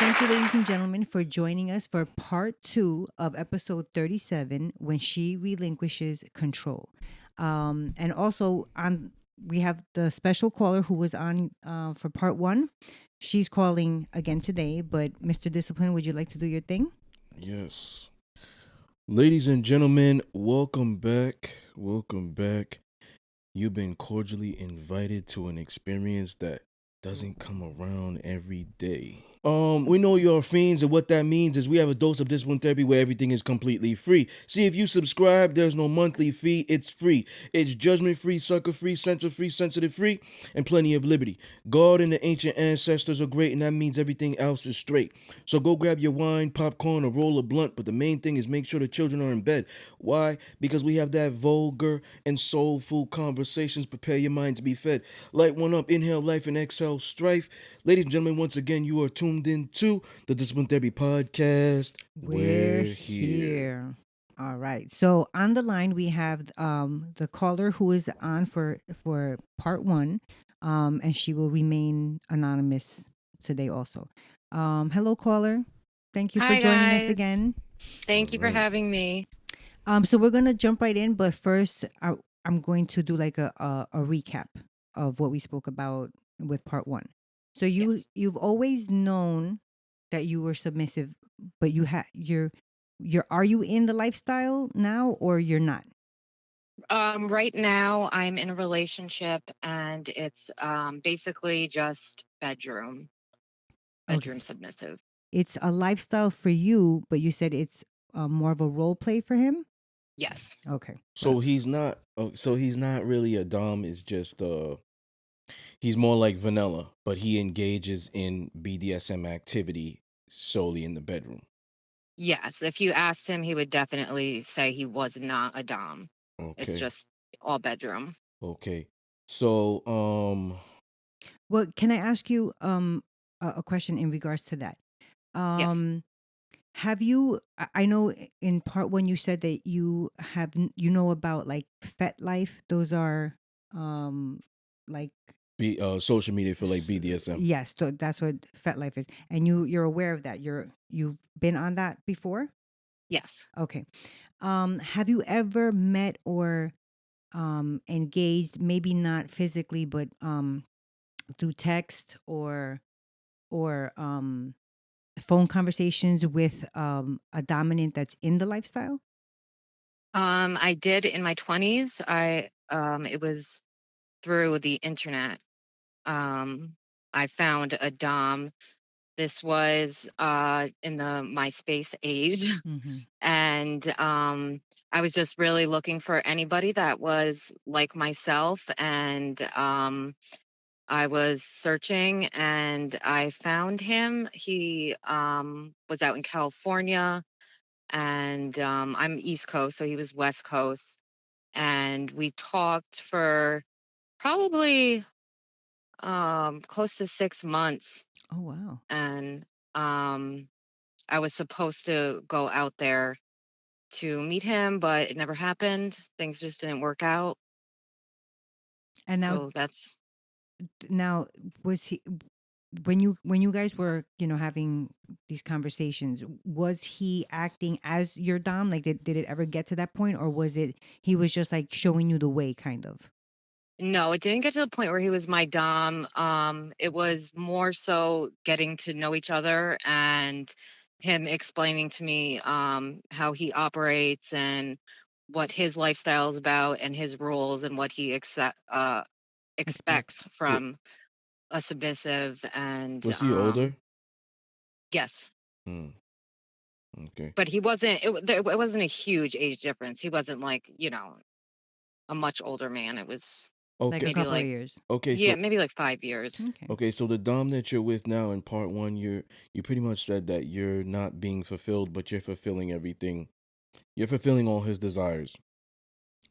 Thank you, ladies and gentlemen, for joining us for part 2 of episode 37, When She Relinquishes Control. And also, we have the special caller who was on for part 1. She's calling again today, but Mr. Discipline, would you like to do your thing? Yes. Ladies and gentlemen, welcome back. Welcome back. You've been cordially invited to an experience that doesn't come around every day. We know you're fiends, and what that means is we have a dose of discipline therapy where everything is completely free. See, if you subscribe, there's no monthly fee. It's free. It's judgment free, sucker free, censor free, sensitive free, and plenty of liberty. God and the ancient ancestors are great, and that means everything else is straight. So go grab your wine, popcorn, or roll a blunt, but the main thing is make sure the children are in bed. Why? Because we have that vulgar and soulful conversations. Prepare your mind to be fed. Light one up, inhale life, and exhale strife. Ladies and gentlemen, once again, you are tuned into the Discipline Therapy Podcast. We're here. All right. So on the line we have the caller who is on for part 1, and she will remain anonymous today also. Hello, caller. Thank you for Hi, joining us guys. again. All Thank you for right. having me. So we're gonna jump right in, but first I'm going to do like a recap of what we spoke about with part 1. So Yes. you've always known that you were submissive, but you're are you in the lifestyle now or you're not? Right now, I'm in a relationship, and it's basically just Okay. bedroom submissive. It's a lifestyle for you, but you said it's more of a role play for him? Yes. Okay. So he's not. So he's not really a dom. It's just he's more like vanilla, but he engages in BDSM activity solely in the bedroom. Yes. If you asked him, he would definitely say he was not a dom. It's Okay. just all bedroom. Okay. So Well, can I ask you a question in regards to that? Yes. Um Have you? I know in part 1 you said that you know about like Fet Life. Those are like be social media for like BDSM. yes, that's what Fet Life is, and you're aware of that. You've been on that before. Yes. Okay. Have you ever met or engaged? Maybe not physically, but through text or phone conversations with a dominant that's in the lifestyle? I did in my 20s. It was through the internet. Um, I found a dom. This was in the MySpace age. Mhm. And I was just really looking for anybody that was like myself. And I was searching and I found him. He was out in California, and I'm East Coast, so he was West Coast. And we talked for probably close to 6 months. Oh, wow. And um, I was supposed to go out there to meet him, but it never happened. Things just didn't work out. And So that's now was he when you guys were, having these conversations, was he acting as your dom? Like did it ever get to that point or was it he was just like showing you the way kind of? no, it didn't get to the point where he was my dom. It was more so getting to know each other and him explaining to me how he operates and what his lifestyle is about and his rules and what he expects Expects. Wa- from a submissive. And Was he older? yes. Hmm. Okay. But he wasn't. It wasn't a huge age difference. He wasn't like a much older man. It was Like a Okay. maybe couple of like years. Okay. yeah, So maybe like 5 years. Okay. okay. So the dom that you're with now in part one, you pretty much said that you're not being fulfilled, but you're fulfilling everything. You're fulfilling all his desires.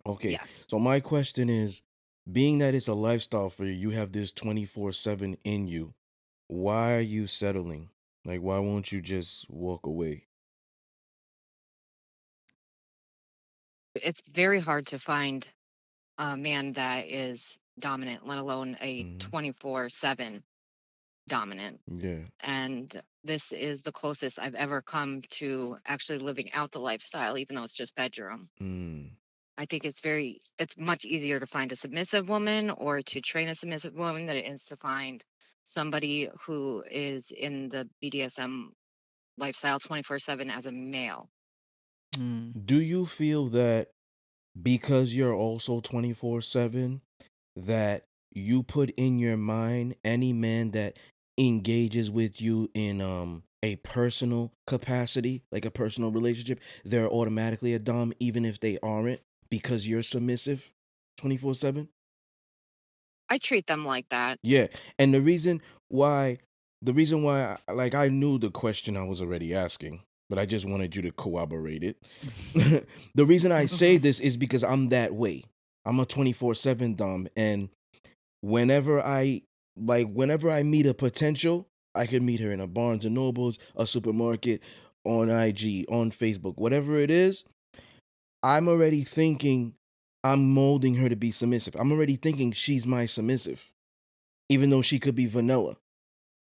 Okay. Yes. So my question is, being that it's a lifestyle for you, you have this 24/7 in you. Why are you settling? Like, why won't you just walk away? It's very hard to find a man that is dominant, let alone a Hmm. 24/7 dominant. Yeah. And this is the closest I've ever come to actually living out the lifestyle, even though it's just bedroom. Mm. I think it's much easier to find a submissive woman or to train a submissive woman than it is to find somebody who is in the BDSM lifestyle 24/7 as a male. Mm. Do you feel that because you're also 24/7 that you put in your mind any man that engages with you in a personal capacity, like a personal relationship, they're automatically a dom even if they aren't because you're submissive 24/7? I treat them like that. Yeah. And the reason why like I knew the question I was already asking, but I just wanted you to corroborate it. The reason I say Mhm. this is because I'm that way. I'm a 24/7 dom, and whenever I meet a potential, I could meet her in a Barnes and Nobles, a supermarket, on IG, on Facebook, whatever it is. I'm already thinking I'm molding her to be submissive. I'm already thinking she's my submissive, even though she could be vanilla.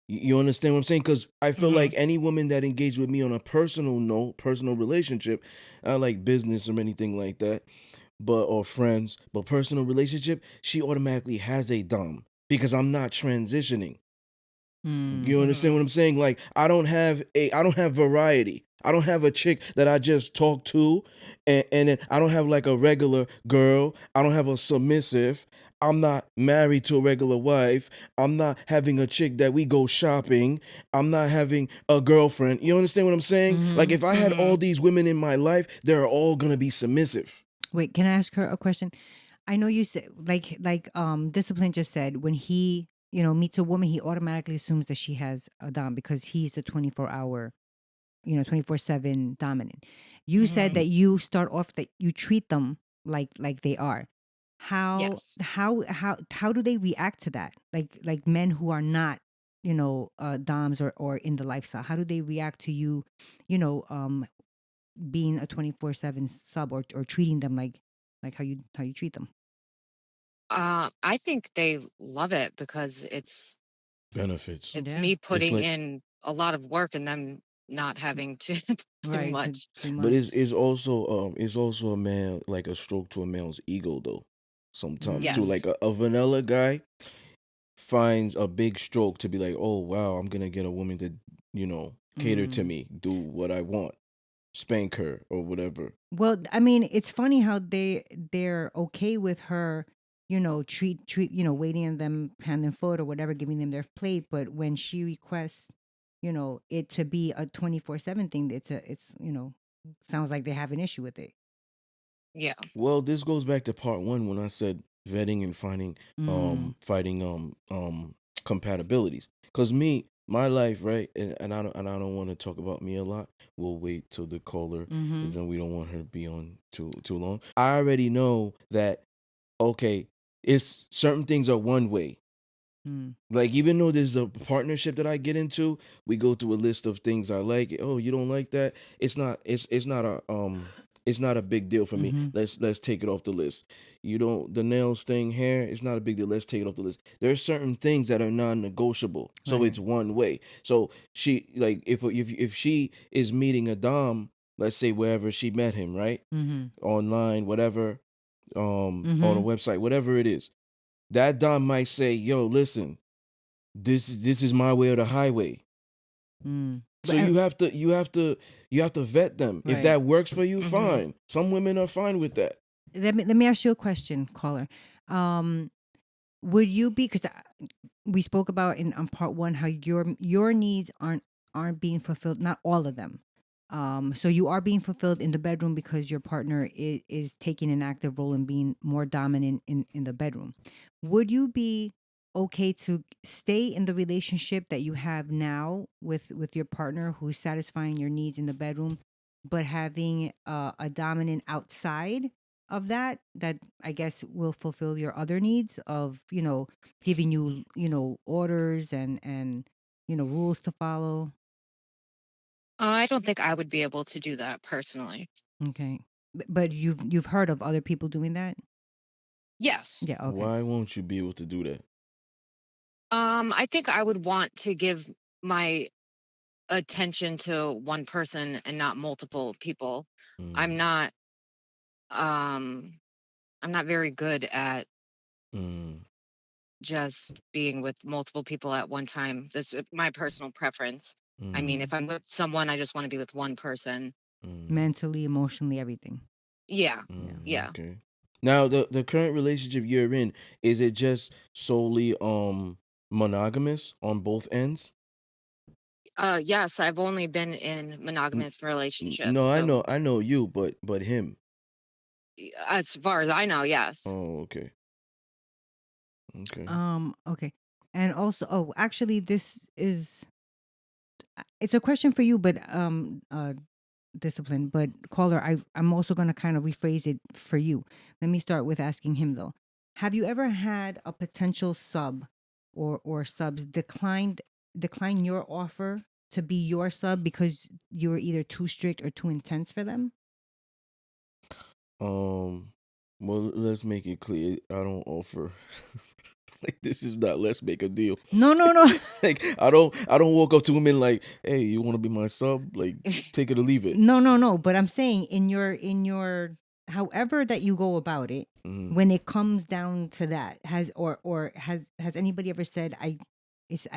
You understand what I'm saying? Because I feel like Mhm. any woman that engaged with me on a personal note, personal relationship, not like business or anything like that, or friends, but personal relationship, she automatically has a dom because I'm not transitioning. Mm. You understand what Mhm. I'm saying? Like I don't have variety. I don't have a chick that I just talk to, and then I don't have like a regular girl. I don't have a submissive. I'm not married to a regular wife. I'm not having a chick that we go shopping. I'm not having a girlfriend. You understand what I'm saying? Like Mm-hmm. if I had all Mhm. these women in my life, they're all gonna be submissive. Wait, can I ask her a question? I know you said Discipline just said when he meets a woman, he automatically assumes that she has a dom because he's a 24-hour 24/7 dominant. You said Mhm. that you start off that you treat them like they are. How Yes. how how how do they react to that? Like men who are not doms or in the lifestyle. How do they react to you, you know, um being a 24/7 sub or treating them like how you treat them? I think they love it because Benefits. it's Yeah. me It's putting like, in a lot of work and them not having to do Right, to much. too but much. it's also a man, like a stroke to a male's ego though. Sometimes too, Mm. like Yes. a vanilla guy finds a big stroke to be like, oh wow, I'm gonna get a woman to cater to Mm. me, do what I want, spank her or whatever. Well, I mean, it's funny how they're okay with her, treat, waiting on them hand and foot or whatever, giving them their plate. But when she requests, it to be a 24/7 thing, it's sounds like they have an issue with it. Yeah. Well, this goes back to part one when I said vetting and finding Mm. fighting compatibilities. Cause my life, right, and I don't want to talk about me a lot. We'll wait till the caller, Mm-hmm. because then we don't want her to be on too long. I already know that, okay, it's certain things are one way. Mm. Like even though there's a partnership that I get into, we go through a list of things I like. Oh, you don't like that? It's not a big deal for me. Mm-hmm. Let's take it off the list. You don't the nails thing, hair, it's not a big deal. Let's take it off the list. There are certain things that are non-negotiable. So Right. it's one way. So she, like, if she is meeting a dom, let's say wherever she met him, right? Mm-hmm. Online, whatever, on a Mm-hmm. website, whatever it is. That dom might say, "Yo, listen, this is my way or the highway." Mm. So But you have to vet them. If right. that works for you, Mhm. fine. Some women are fine with that. Let me ask you a question, caller. Um, would you be because we spoke about in on part one how your needs aren't being fulfilled, not all of them. So you are being fulfilled in the bedroom because your partner is taking an active role and being more dominant in the bedroom. Would you be okay to stay in the relationship that you have now with your partner who's satisfying your needs in the bedroom, but having a dominant outside of that I guess will fulfill your other needs of giving you orders and rules to follow. I don't think I would be able to do that personally. Okay. But you've heard of other people doing that? Yes. Yeah, okay. Why won't you be able to do that? I think I would want to give my attention to one person and not multiple people. I'm Mm, not um I'm not very good at mm, just being with multiple people at one time. This is my personal preference. I mean, Mm. if I'm with someone, I just want to be with one person. mm, Mentally, emotionally, everything. Yeah. Yeah. Yeah. okay. Now the current relationship you're in, is it just solely monogamous on both ends? Yes, I've only been in N- monogamous relationships. no, So I know you, but him. as far as I know, yes. Oh, okay. Okay. Okay. And also, oh, actually, this is it's a question for you, but discipline. But caller, I'm also gonna kind of rephrase it for you. Let me start with asking him though. Have you ever had a potential sub or subs decline your offer to be your sub because you were either too strict or too intense for them? Um, well, let's make it clear. I don't offer like this is not let's make a deal. No, no, no. Like I don't walk up to women like, "Hey, you want to be my sub?" Like take it or leave it. No, no, no. But I'm saying in your however that you go about it, Hmm. when it comes down to that, or has anybody ever said I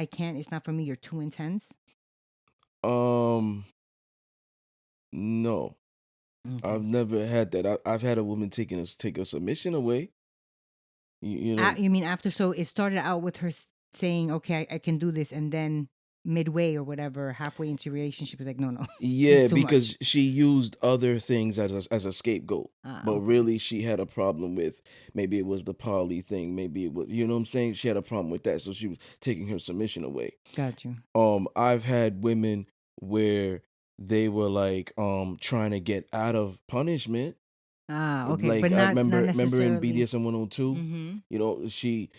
can't, it's not for me, you're too intense? Um, no, Okay. I've never had that. I've had a woman take a submission away. You know, You mean after, so it started out with her saying, okay, I can do this, and then midway or whatever, halfway into your relationship is like, no, no, this is yeah, too much. because she used other things as a scapegoat. But Okay. really she had a problem with, maybe it was the poly thing, maybe it was, you know what I'm saying? She had a problem with that, so she was taking her submission away. Got you. I've had women where they were like trying to get out of punishment. Okay. Like But I not remember in necessarily. BDSM 102, Mm-hmm. you know, she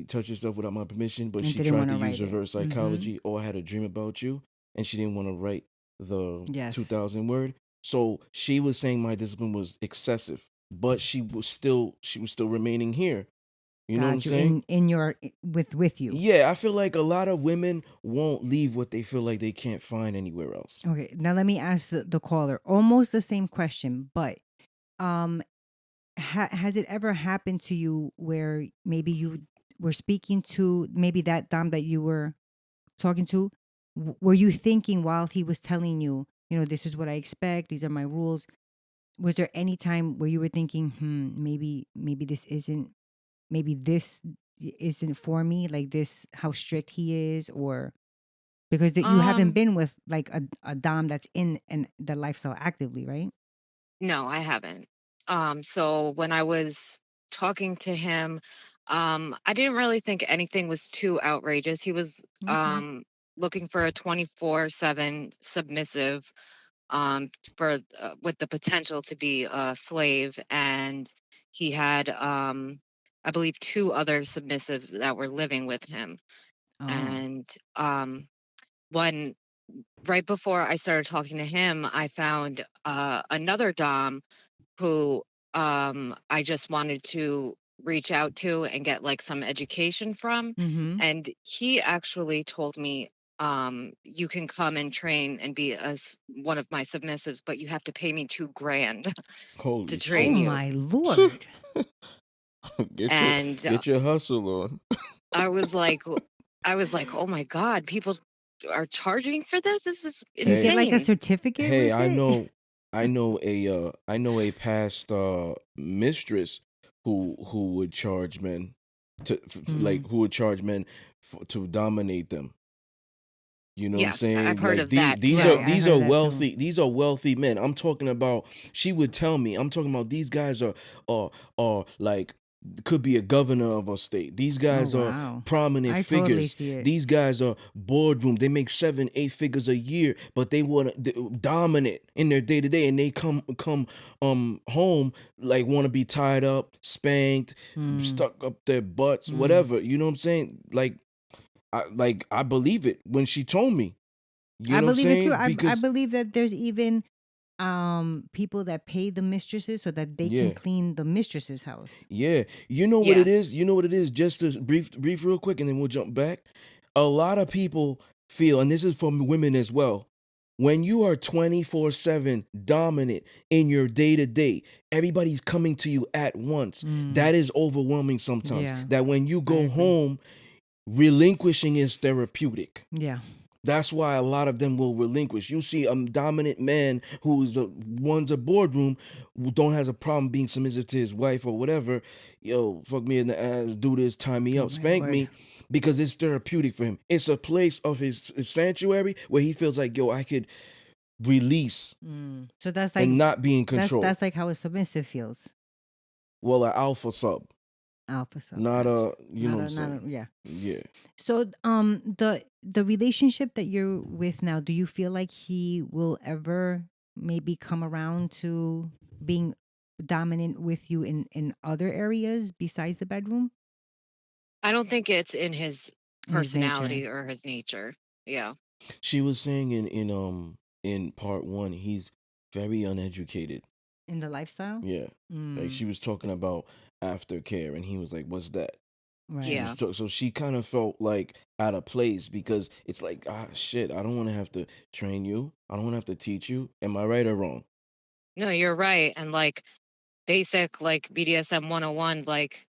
touched herself without my permission, but And she didn't tried want to to use write it. reverse Mm-hmm. psychology. Or I had a dream about you, and she didn't want to write the Yes. 2000 word. So she was saying my discipline was excessive, but she was still remaining here. You know what I'm Got you. saying? In your with you. Yeah, I feel like a lot of women won't leave what they feel like they can't find anywhere else. Okay. Now let me ask the caller almost the same question, but um has it ever happened to you where maybe you were speaking to maybe that dom that you were talking to, were you thinking while he was telling you, this is what I expect, these are my rules, was there any time where you were thinking, maybe this isn't for me, like this, how strict he is, or because you haven't Um, been with like a dom that's in the lifestyle actively, right? no, I haven't. So when I was talking to him, I didn't really think anything was too outrageous. He was Okay. looking for a 24/7 submissive, for with the potential to be a slave, and he had I believe two other submissives that were living with him. Oh. And when right before I started talking to him, I found another dom who I just wanted to reach out to and get like some education from. Mm-hmm. And he actually told me, you can come and train and be one of my submissives, but you have to pay me $2,000 to Holy Oh train shit. you. my lord. And Get your hustle on. I was like, oh my God, people are charging for this? This is Do you get Hey, like a insane. certificate hey, with it? I know a past mistress who would charge men Mm. who would charge men to dominate them. You know what I'm Yes, I've saying? heard Like of that Right, too. I heard of that too. these are wealthy men. I'm talking about, she would tell me, I'm talking about these guys are like, could be a governor of a state. These Oh guys are wow. prominent I totally figures. see it. These guys are boardroom. They make 7, 8 figures a year, but they want to dominate in their day to day, and they come home like want to be tied up, spanked, Mm. stuck up their butts, Mm. whatever. You know what I'm saying? I believe it when she told me. You I know what I'm believe it too. saying? I Because believe that there's even people that pay the mistresses so that they can yeah, clean the mistress's house. yeah. You know what it is? Yes. You know what it is? Just to brief real quick, and then we'll jump back. A lot of people feel, and this is for women as well, when you are 24/7 dominant in your day to day, everybody's coming to you at once. That is overwhelming sometimes. Yeah, That when you I go agree. home, relinquishing is therapeutic. Yeah. That's why a lot of them will relinquish. You see a dominant man who's runs a boardroom, who don't has a problem being submissive to his wife or whatever. Yo, fuck me in the ass, do this, tie me Oh up, my spank word. me, because it's therapeutic for him. It's a place of his sanctuary where he feels like, yo, I could release So that's like and not be in control. that's like how a submissive feels. Well, an alpha sub, Alpha sub. not Gotcha. a, you know what I'm Not saying? a, yeah. Yeah. So the relationship that you're with now, do you feel like he will ever maybe come around to being dominant with you in other areas besides the bedroom? I don't think it's in his In his nature. personality or his nature. Yeah. She was saying in part one, he's very uneducated. In the lifestyle? Yeah. Like she was talking about aftercare, and he was like, "What's that?" She Right. Yeah. was so she kind of felt like out of place because it's like, shit, I don't want to have to train you. I don't want to have to teach you. Am I right or wrong? No, you're right. And like basic like BDSM 101, like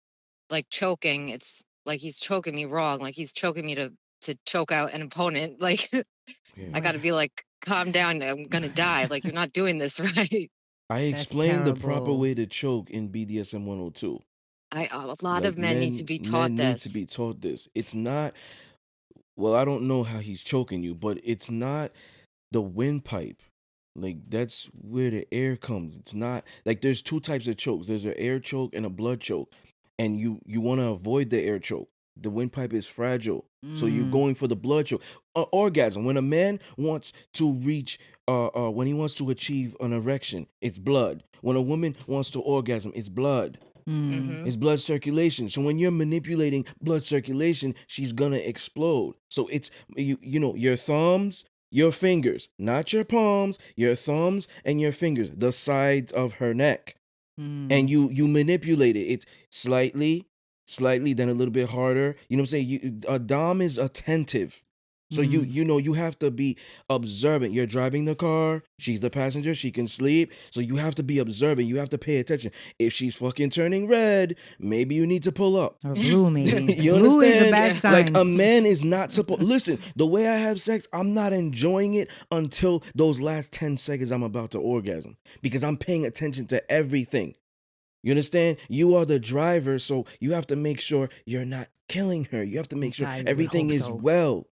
choking, it's like he's choking me wrong. Like he's choking me to choke out an opponent. Like Yeah. I got to be like, calm down. I'm gonna die. Like you're not doing this right. I That's explained the proper terrible. way to choke in BDSM 102. A lot of Like men need to be taught men need to this. be taught this. It's not, well, I don't know how he's choking you, but it's not the windpipe. Like that's where the air comes. It's not like there's two types of chokes. There's an air choke and a blood choke, and you want to avoid the air choke. The windpipe is fragile, so you're going for the blood choke. Orgasm. When a man wants to reach, when he wants to achieve an erection, it's blood. When a woman wants to orgasm, it's blood. Hmm. It's blood circulation. So when you're manipulating blood circulation, she's gonna explode. So it's you know your thumbs, your fingers, not your palms, your thumbs and your fingers, the sides of her neck, and you manipulate it. It's slightly, then a little bit harder. You know what I'm saying? A dom is attentive. So you know you have to be observant. You're driving the car, she's the passenger, she can sleep. So you have to be observant. You have to pay attention. If she's fucking turning red, maybe you need to pull up. Or blue, maybe. You Blue is a understand? bad Yeah. sign. Like a man is not supposed. Listen, the way I have sex, I'm not enjoying it until those last 10 seconds I'm about to orgasm because I'm paying attention to everything. You understand? You are the driver, so you have to make sure you're not killing her. You have to make sure I would everything hope is so. well.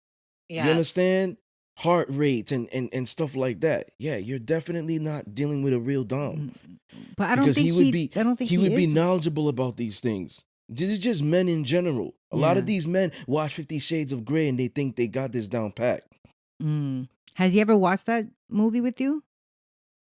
You Yes. understand? Heart rates and stuff like that. Yeah, you're definitely not dealing with a real dom. But I don't Because think he would be I don't think he would be is. knowledgeable about these things. This is just men in general. A lot of Yeah. these men watch 50 Shades of Grey and they think they got this down pat. Has he ever watched that movie with you?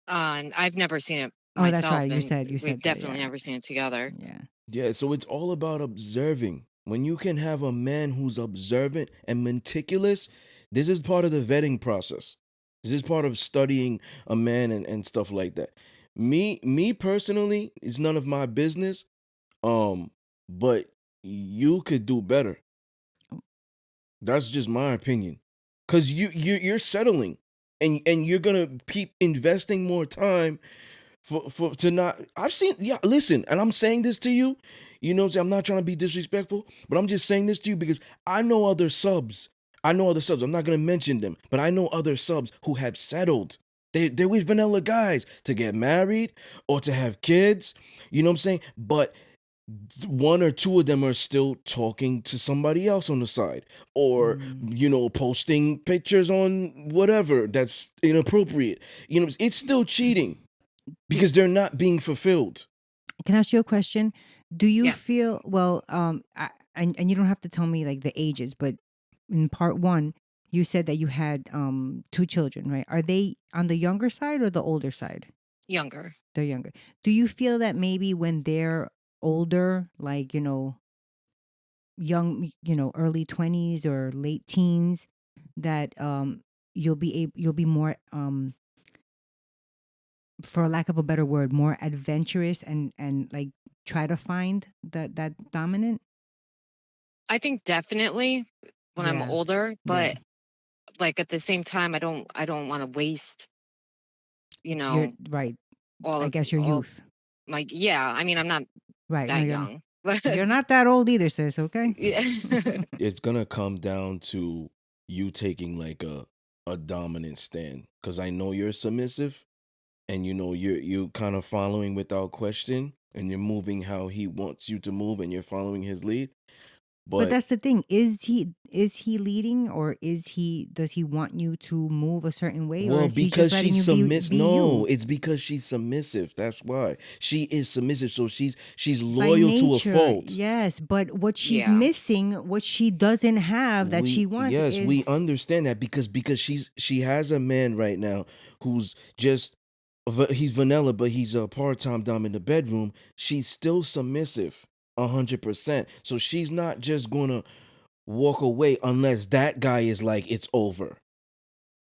And I've never seen it Oh, that's myself, right. You and said we've that. definitely Yeah. never seen it together. Yeah. Yeah, so it's all about observing. When you can have a man who's observant and meticulous, this is part of the vetting process. This is part of studying a man and stuff like that. Me personally, it's none of my business. But you could do better. That's just my opinion. Cause you're settling and you're gonna keep investing more time for to not. I've seen, yeah, listen, and I'm saying this to you, you know what I'm saying? I'm not trying to be disrespectful, but I'm just saying this to you because I know other subs. I'm not gonna mention them, but I know other subs who have settled. They're with vanilla guys to get married or to have kids. You know what I'm saying? But one or two of them are still talking to somebody else on the side or you know posting pictures on whatever that's inappropriate. You know, it's still cheating because they're not being fulfilled. Can I ask you a question? Do you Yes. feel well? And you don't have to tell me like the ages, but in part one, you said that you had 2 children, right? Are they on the younger side or the older side? Younger. They're younger. Do you feel that maybe when they're older, like young, early 20s or late teens, that you'll be more for lack of a better word, more adventurous and like try to find that dominant? I think definitely when I'm Yeah. older, Yeah. but like at the same time, I don't want to waste, you You're know, right. all I of guess your all youth. my yeah. I mean, I'm not Right. No, that young, but you're not that old either, sis. Okay. yeah. It's gonna come down to you taking like a dominant stand, because I know you're submissive, and you know you kind of following without question, and you're moving how he wants you to move, and you're following his lead. But But that's the thing. Is he leading, or does he want you to move a certain way, or well, is he just because letting she's you be no, you it's because she's submissive. That's why she is submissive. So she's by loyal to a nature? fault. Yes, but what she's Yeah. missing, what she doesn't have that she We wants yes, we is understand that because she has a man right now who's just he's vanilla, but he's a part-time dom in the bedroom. She's still submissive 100%. So she's not just gonna walk away unless that guy is like it's over.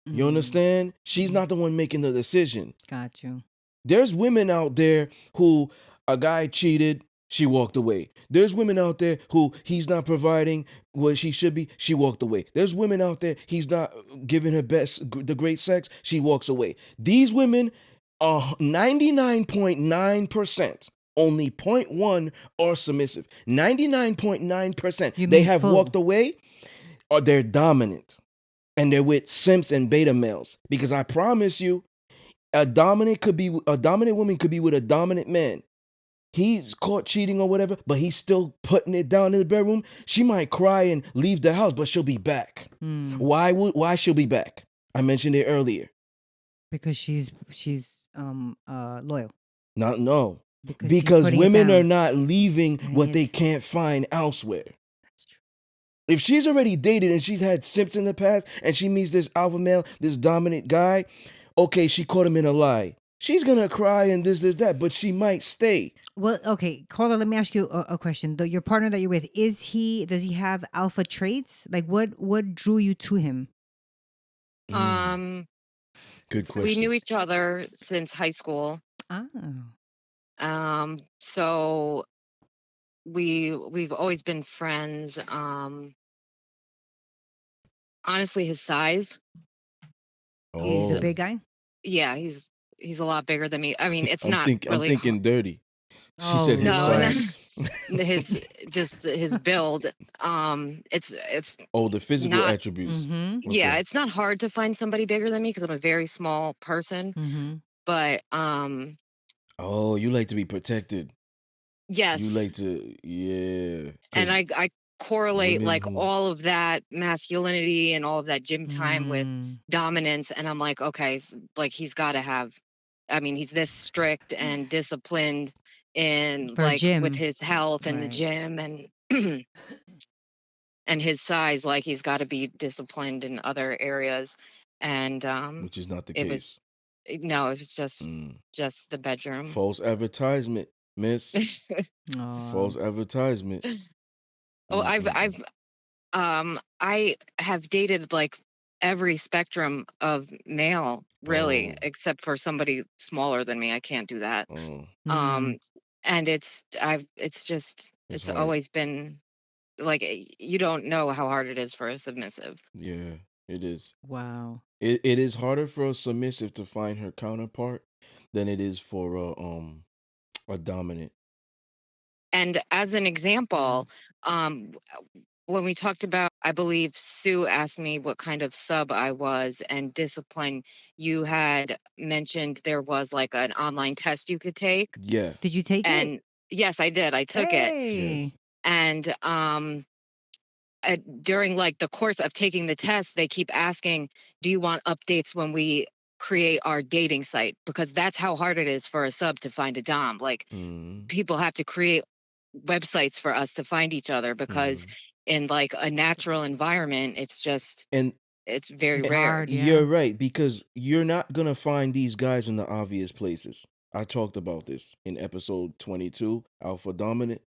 You mm, understand? She's mm, not the one making the decision. got you. There's women out there who a guy cheated, she walked away. There's women out there who he's not providing what she should be, she walked away. There's women out there he's not giving her the great sex, she walks away. These women are 99.9%. Only 0.1 are submissive. 99.9% You they mean have walked full? away or they're dominant. And they're with simps and beta males. Because I promise you, a dominant woman could be with a dominant man. He's caught cheating or whatever, but he's still putting it down in the bedroom. She might cry and leave the house, but she'll be back. Mm, Why she'll be back? I mentioned it earlier. because she's loyal. Not no. Because she's Because putting it women are down. not leaving Dang what they it. can't find elsewhere. That's true. If she's already dated and she's had simps in the past and she meets this alpha male, this dominant guy, okay, she caught him in a lie. She's gonna cry and this, that, but she might stay. Well, okay, Carla, let me ask you a question. Your partner that you're with, does he have alpha traits? Like what drew you to him? Um, Good we knew question. each other since high school. Ah. So we've always been friends. Honestly, his size, He's he's a Oh, big guy? yeah, he's a lot bigger than me. I mean, it's not I'm really thinking dirty. She Oh said his no, no, Lord. size. his just his build. It's Oh, the physical not attributes. Mm-hmm. yeah, Okay. it's not hard to find somebody bigger than me because I'm a very small person. Mm-hmm. But Oh, you like to be protected. You yes, like to, yeah. and Because I correlate women like who, all of that masculinity and all of that gym time with Mm. dominance, and I'm like, okay, like he's got to have. I mean, he's this strict and disciplined in For like with Jim. his health and the Right. gym and and his size, like he's got to be disciplined in other areas. And which is not the it case. was no, it was Mm. just the bedroom. False advertisement, miss. Oh. False advertisement. Oh, Mm-mm-mm. I have dated like every spectrum of male, really, Oh, except for somebody smaller than me. I can't do that. oh, Mm. And it's just it's it's hard. always been like you don't know how hard it is for a submissive. Yeah, it is. Wow. It is harder for a submissive to find her counterpart than it is for a dominant. And as an Wow. example, um, when we talked about, I believe Sue asked me what kind of sub I was, and discipline, you had mentioned there was like an online test you could take. Did Yes. you take it? And yes, I did. I took it. Yes. Hey. And during like the course of taking the test, they keep asking, do you want updates when we create our dating site? Because that's how hard it is for a sub to find a dom. Like Mm, people have to create websites for us to find each other because mm. in like a natural environment, it's just And it's very It's rare. hard, yeah. you're right, because you're not gonna find these guys in the obvious places. I talked about this in episode 22, Alpha Dominant,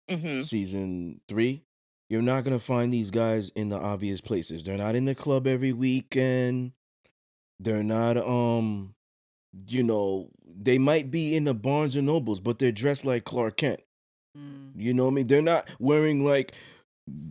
Hmm. season 3. You're not gonna find these guys in the obvious places. They're not in the club every weekend. They're not they might be in the Barnes and Nobles, but they're dressed like Clark Kent. Mm. You know what I mean? They're not wearing like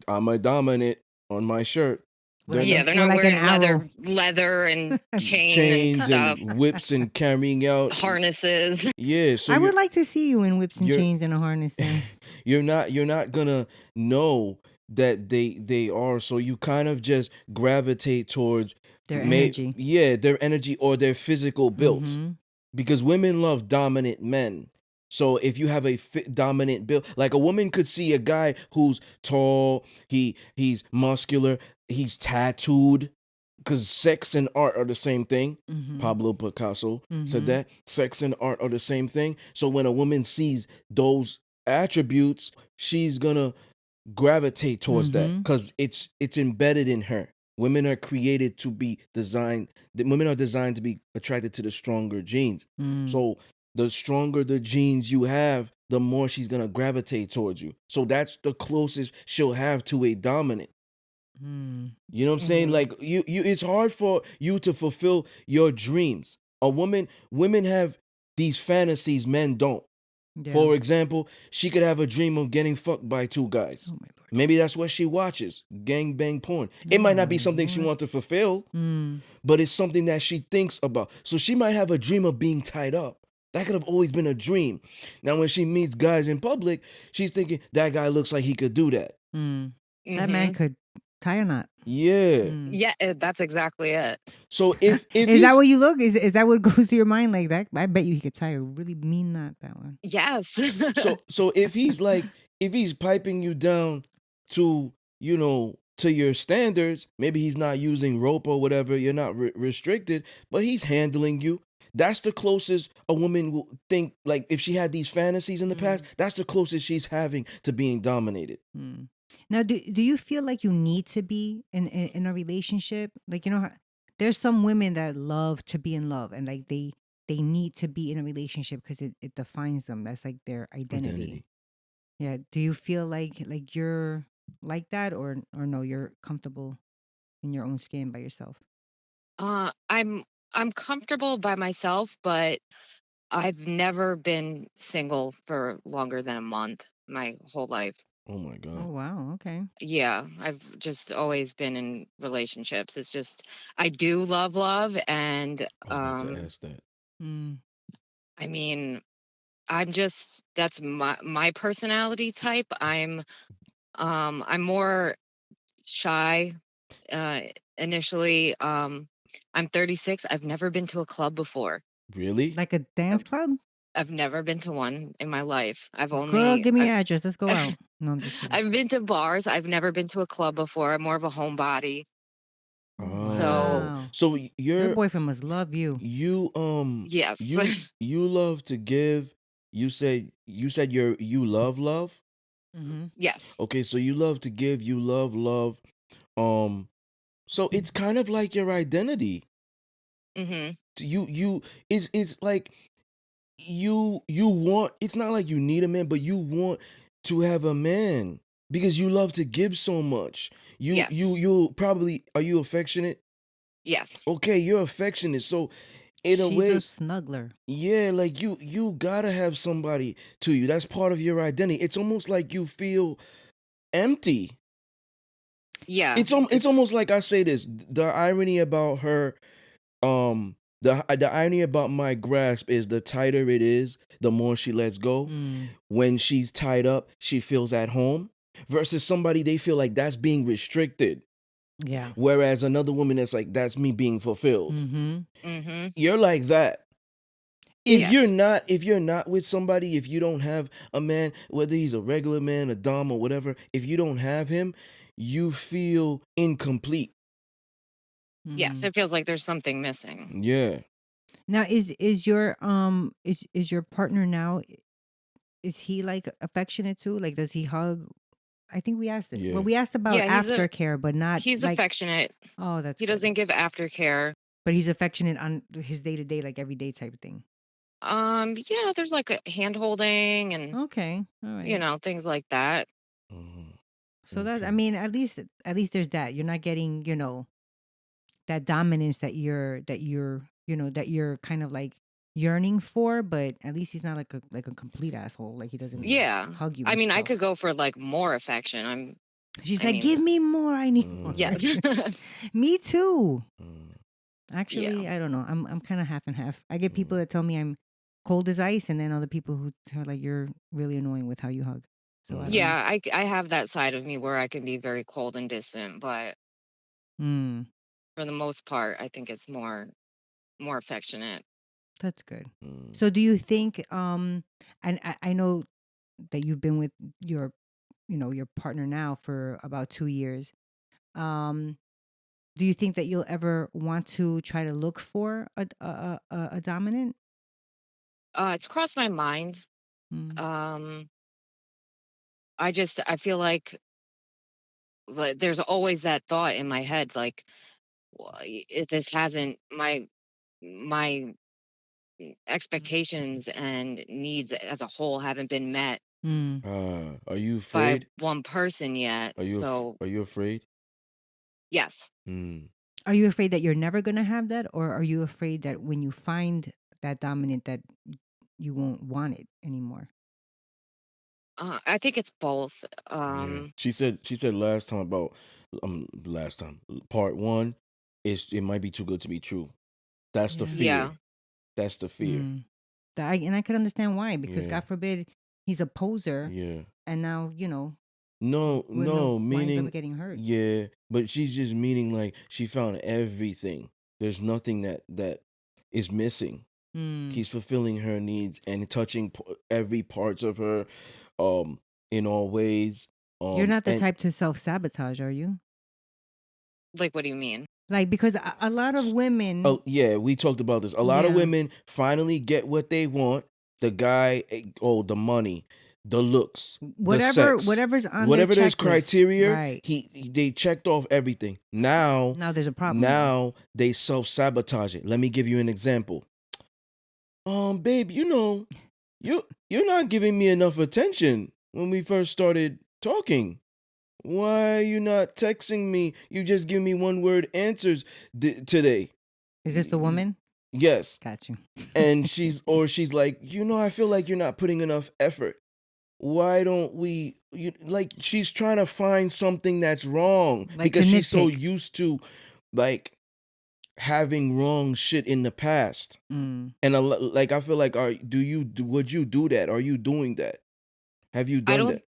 I'm a dominant on my shirt. With They're like Yeah, an they're with not like an wearing arrow. leather and chain and chains stuff, and whips and carrying out. harnesses. Yeah, so I would like to see you in whips and you're chains and a harness then. you're not gonna know that they are, so you kind of just gravitate towards Their energy. their energy or their physical build, Mm-hmm. because women love dominant men. So if you have a dominant build, like a woman could see a guy who's tall, he's muscular, he's tattooed, because sex and art are the same thing. Mm-hmm. Pablo Picasso said Mm-hmm. that sex and art are the same thing. So when a woman sees those attributes, she's gonna gravitate towards that Mm-hmm. because it's embedded in her. Women are created to be designed. The women are designed to be attracted to the stronger genes. Mm. So the stronger the genes you have, the more she's gonna gravitate towards you. So that's the closest she'll have to a dominant. Mm. You know what I'm saying? Mhm. Like it's hard for you to fulfill your dreams. Women have these fantasies men don't. Yeah. For example, she could have a dream of getting fucked by two guys. Oh my lord. Maybe that's what she watches, gang bang porn. It Oh might not be my something she lord. wants to fulfill, Mm. but it's something that she thinks about. So she might have a dream of being tied up. That could have always been a dream. Now, when she meets guys in public, she's thinking that guy looks like he could do that. Mm. That man Mhm. could tie a knot. Yeah. Mm. Yeah, that's exactly it. So if Is that what you look? Is that what goes to your mind like that? I bet you he could tie a really mean knot, that one. Yes. so if he's piping you down to, to your standards, maybe he's not using rope or whatever, you're not restricted, but he's handling you. That's the closest a woman will think, like if she had these fantasies in the past, that's the closest she's having to being dominated. Mm. Now, do you feel like you need to be in a relationship? Like, there's some women that love to be in love and like they need to be in a relationship because it defines them. That's like their identity. Yeah. Do you feel like you're like that or no, you're comfortable in your own skin by yourself? I'm comfortable by myself, but I've never been single for longer than a month my whole life. Oh my Oh god. wow, okay. Yeah, I've just always been in relationships. It's just I do love, and I was about to ask that. Mm. I mean, I'm just that's my personality type. I'm more shy uh initially. I'm 36. I've never been to a club before. Really? Like a dance club? I've never been to one in my life. Girl, give me your address. Let's go out. No, I'm just kidding. I've been to bars. I've never been to a club before. I'm more of a homebody. So, Wow. So Your you're boyfriend must love you. yes. you love to give. You said you love. Mm-hmm. Yes. Okay, so you love to give, you love. Um, so it's kind of like your identity. Mhm. You it's like you want. It's not like you need a man, but you want to have a man because you love to give so much. You Yes. you you probably, are you affectionate? Yes. Okay, you're affectionate. So in a She's a way, snuggler. yeah, like you gotta have somebody to you. That's part of your identity. It's almost like you feel empty. Yeah. It's almost like, I say this, the irony about her, the irony about my grasp is the tighter it is, the more she lets go. Mm. When she's tied up, she feels at home. Versus somebody, they feel like that's being restricted. Yeah. Whereas another woman, that's like, that's me being fulfilled. Mm-hmm. Mhm. You're like that. If Is you're Yes. not, if you're not with somebody, if you don't have a man, whether he's a regular man, a dom or whatever, if you don't have him, you feel incomplete. Yes, Mm. it feels like there's something missing. Yeah. Now is your is your partner now, is he like affectionate too? Like does he hug? I think we asked it. Well, Yeah. we asked about Yeah, aftercare, but not he's like, affectionate. oh, that's He good. doesn't give aftercare. But he's affectionate on his day to day, like everyday type of thing. Yeah, there's like a hand holding and Okay. All right. things like that. Mhm. So that, I Okay. mean, at least there's that. You're not getting, that dominance that you're kind of like yearning for, but at least he's not like a complete asshole. Like he doesn't Mhm. Yeah. hug you I and mean, I could stuff. go for like more affection. She's I like, give mean, me more. I need more. yes. Me too. Mm. Yeah. Actually, I don't know. I'm kind of half and half. I get people Mm. that tell me I'm cold as ice, and then other people who are like, you're really annoying with how you hug. So I don't know. Yeah, I have that side of me where I can be very cold and distant, but Mm, for the most part, I think it's more affectionate. that's good. Mm. So do you think and I know that you've been with your your partner now for about 2 years. Um do you think that you'll ever want to try to look for a dominant? It's crossed my mind. Mm, Um, I feel like there's always that thought in my head, like, well, if this hasn't my expectations and needs as a whole haven't been met mm. Are you by afraid? one person yet. So Are you afraid? yes, Mm. Are you afraid that you're never going to have that, or are you afraid that when you find that dominant that you won't want it anymore? I think it's both. Yeah. She said last time about last time part one is it might be too good to be true. That's the Yeah. Yeah, fear. That's the fear. Mm. And I could understand why, because Yeah. God forbid he's a poser, Yeah. and now No, women no, wind up meaning getting hurt. yeah, but she's just meaning like she found everything. There's nothing that is missing. Mm. He's fulfilling her needs and touching every parts of her um in all ways. You're not the And type to self sabotage, are you? like what do you mean? Like, because a lot of women, oh yeah, we talked about this. A lot of yeah, women finally get what they want. The guy, the money, the looks, the sex, whatever's on their whatever there's checklist, criteria, right? they checked off everything. Now, Now there's a problem though. now they self-sabotage it. Let me give you an example. Babe, you're not giving me enough attention when we first started talking. Why are you not texting me? You just give me one word answers today. Is this the woman? Yes. Got you. And she's like, I feel like you're not putting enough effort. Why don't like she's trying to find something that's wrong Like to because she's so nitpick. used to like having wrong shit in the past. Mm. And like I feel like would you do that? Are you doing that? Have you I done don't that?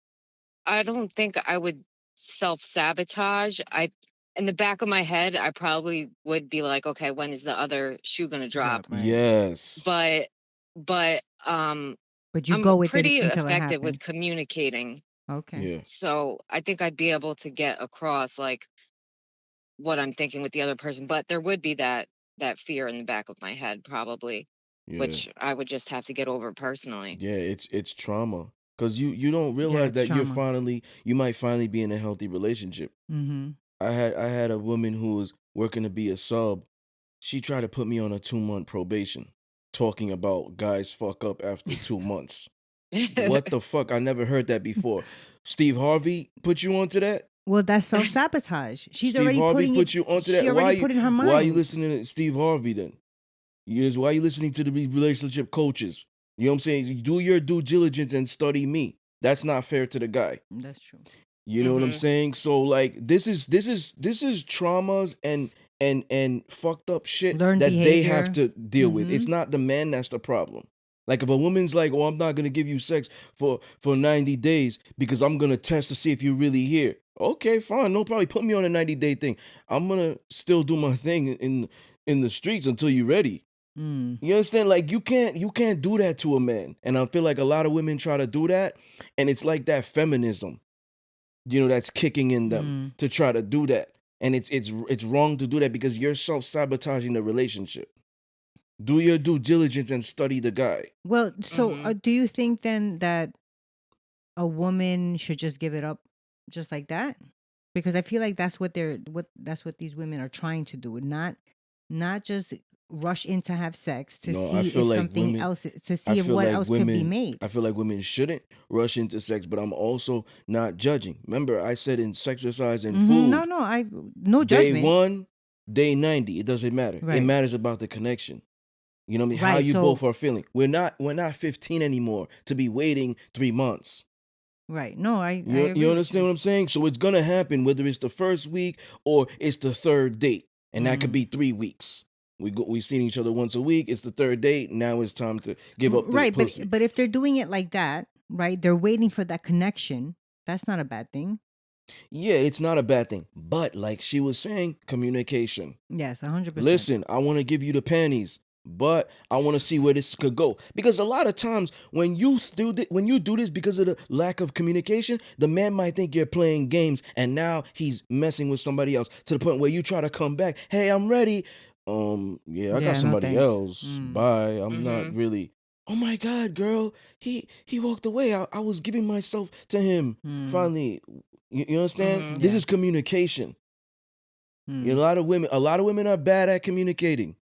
I don't think I would self-sabotage. I In the back of my head, I probably would be like, okay, when is the other shoe gonna drop? Drop, right? Yes. But but But you I'm go with it pretty until it effective with happens. communicating. Okay. Yeah. So I think I'd be able to get across like what I'm thinking with the other person, but there would be that fear in the back of my head probably, Yeah. which I would just have to get over personally. Yeah, it's trauma. Cause you don't Yeah, realize it's that trauma. you might finally be in a healthy relationship. Mm-hmm. I had a woman who was working to be a sub. She tried to put me on a 2-month probation, talking about guys fuck up after 2 months. What the fuck? I never heard that before. Steve Harvey put you onto that? Well, that's self sabotage. She's Steve already Harvey putting put it. you onto She that? already put in her Why are you mind. listening to Steve Harvey then? Why are you listening to the relationship coaches? You know what I'm saying? Do your due diligence and study me. That's not fair to the guy. That's true. You know what I'm Mhm. saying? So like this is traumas and fucked up shit Learned that they have behavior. to deal with. Mm-hmm. It's not the man that's the problem. Like if a woman's like, "Oh, I'm not gonna give you sex for 90 days because I'm gonna test to see if you're really here." Okay, fine, no problem. Put me on a 90-day thing. I'm gonna still do my thing in the streets until you're ready. Mm. You understand? Like you can't do that to a man. And I feel like a lot of women try to do that, and it's like that feminism, that's kicking in them Mm. to try to do that. And it's wrong to do that because you're self-sabotaging the relationship. Do your due diligence and study the guy. Well, so Mhm. do you think then that a woman should just give it up just like that? Because I feel like that's what these women are trying to do. Not just rush in to have sex to No, I see feel if like something women else to I see if feel what like else could be women made. I feel like women shouldn't rush into sex, but I'm also not judging. Remember I said in Sexercise and Mm-hmm. No, Food, no, no day judgment. 1, day 90, it doesn't matter. It Right. matters about the connection. You know what I mean? How Right. you both So are feeling. We're not 15 anymore to be waiting 3 months. Right. No, I You agree with understand you. what I'm saying? So it's gonna happen whether it's the first week or it's the third date, and that could be 3 weeks. We seen each other once a week. It's the third date. Now it's time to give up the Right, pussy. but if they're doing it like that, right? They're waiting for that connection. That's not a bad thing. Yeah, it's not a bad thing, but like she was saying, communication. Yes, 100%. Listen, I want to give you the panties, but I want to see where this could go. Because a lot of times when you do this because of the lack of communication, the man might think you're playing games, and now he's messing with somebody else to the point where you try to come back. Hey, I'm ready. Yeah, I got Yeah, no somebody thanks. else. Bye. I'm not Mhm. really. Oh my God, girl, he walked away. I was giving myself to him. Finally, you understand? Mhm. This Yeah. is communication. A lot of women are bad at communicating.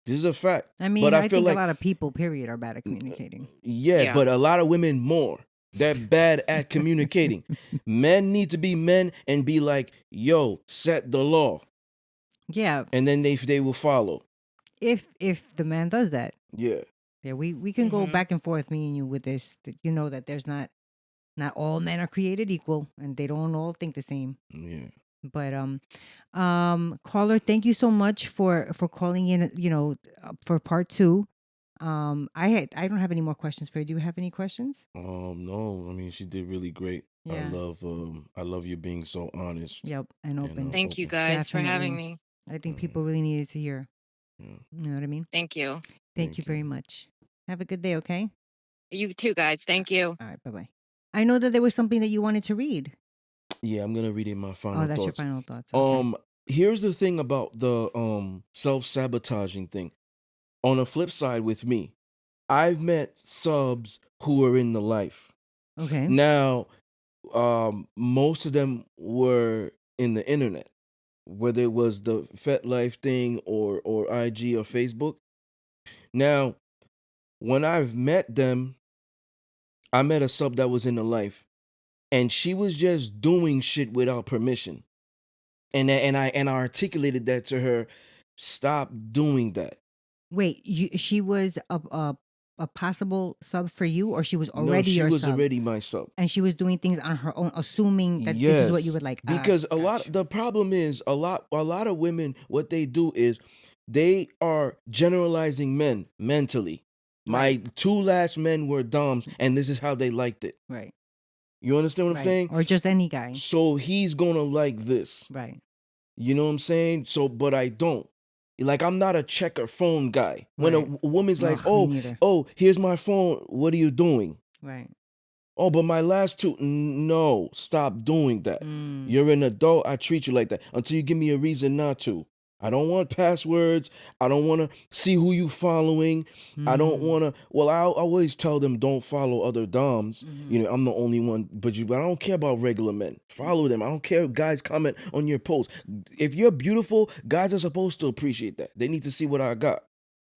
This is a fact. I But mean, I I feel think a like, lot of people, period, are bad at communicating. yeah, Yeah. but a lot of women more. They're bad at communicating. Men need to be men and be like, yo, set the law. Yeah, And then they will follow. if the man does that. Yeah. Yeah, we can go Mhm. back and forth, me and you, with this. That you know that there's not all men are created equal, and they don't all think the same. Yeah. But caller, thank you so much for calling in. For part 2. I don't have any more questions for you. Do you have any questions? No, I mean she did really great. Yeah. I love you being so honest. Yep. And open. Thank you Open. guys for having Definitely. me. I think people really needed to hear. Yeah. You know what I mean? Thank you. Thank you very much. Have a good day. Okay. You too, guys. Thank you. All right. Bye bye. I know that there was something that you wanted to read. Yeah, I'm gonna read in my final Oh, that's your thoughts. final thoughts. Okay. Here's the thing about the self-sabotaging thing. On the flip side with me, I've met subs who are in the life. Okay. Now, most of them were in the internet, whether it was the FetLife thing or IG or Facebook. Now, when I've met them, I met a sub that was in the life, and she was just doing shit without permission. And I articulated that to her. Stop doing that. Wait, she was a possible sub for you, or she was No, already she your was sub, already my sub. and she was doing things on her own, assuming that this is what you Yes, would like. because Gotcha. the problem is a lot of women, what they do is they are generalizing men mentally. My Right. 2 last men were doms, and this is how they liked it. Right. You understand what I'm Right. saying? Or just any guy. So he's gonna like this. Right. You know what I'm saying? So, but I don't. Like, I'm not a checker phone guy. When Right. a woman's like, Ugh, me neither. oh, here's my phone. What are you doing? Right. Oh, but my last 2, no, stop doing that. You're an adult. I treat you like that until you give me a reason not to. I don't want passwords. I don't want to see who you following. I don't want to. Well, I always tell them don't follow other doms. You know, I'm the only one, but I don't care about regular men. Follow them. I don't care if guys comment on your post. If you're beautiful, guys are supposed to appreciate that. They need to see what I got.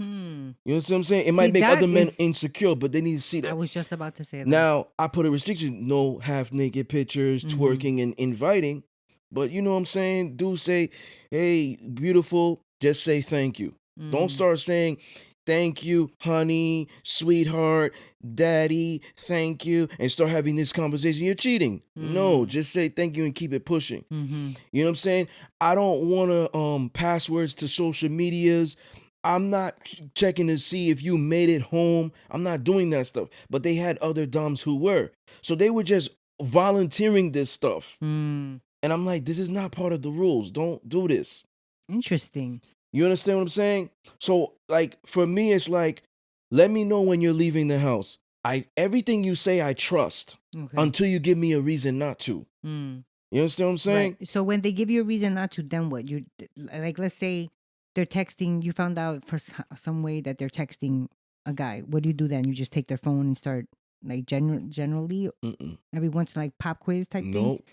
You know what I'm saying? It might make other men insecure, but they need to see that. I was just about to say that. Now, I put a restriction, no half naked pictures, twerking and inviting. But you know what I'm saying? Do say, hey, beautiful, just say thank you. Don't start saying thank you, honey, sweetheart, daddy, thank you, and start having this conversation. You're cheating. No, just say thank you and keep it pushing. You know what I'm saying? I don't want to passwords to social medias. I'm not checking to see if you made it home. I'm not doing that stuff. But they had other doms who were. So they were just volunteering this stuff. And I'm like, this is not part of the rules. Don't do this. Interesting. You understand what I'm saying? So, like, for me, it's like, let me know when you're leaving the house. Everything you say, I trust until you give me a reason not to. You understand what I'm saying? Right. So when they give you a reason not to, then what? You like, let's say they're texting. You found out for some way that they're texting a guy. What do you do then? You just take their phone and start like generally every once in like pop quiz type thing.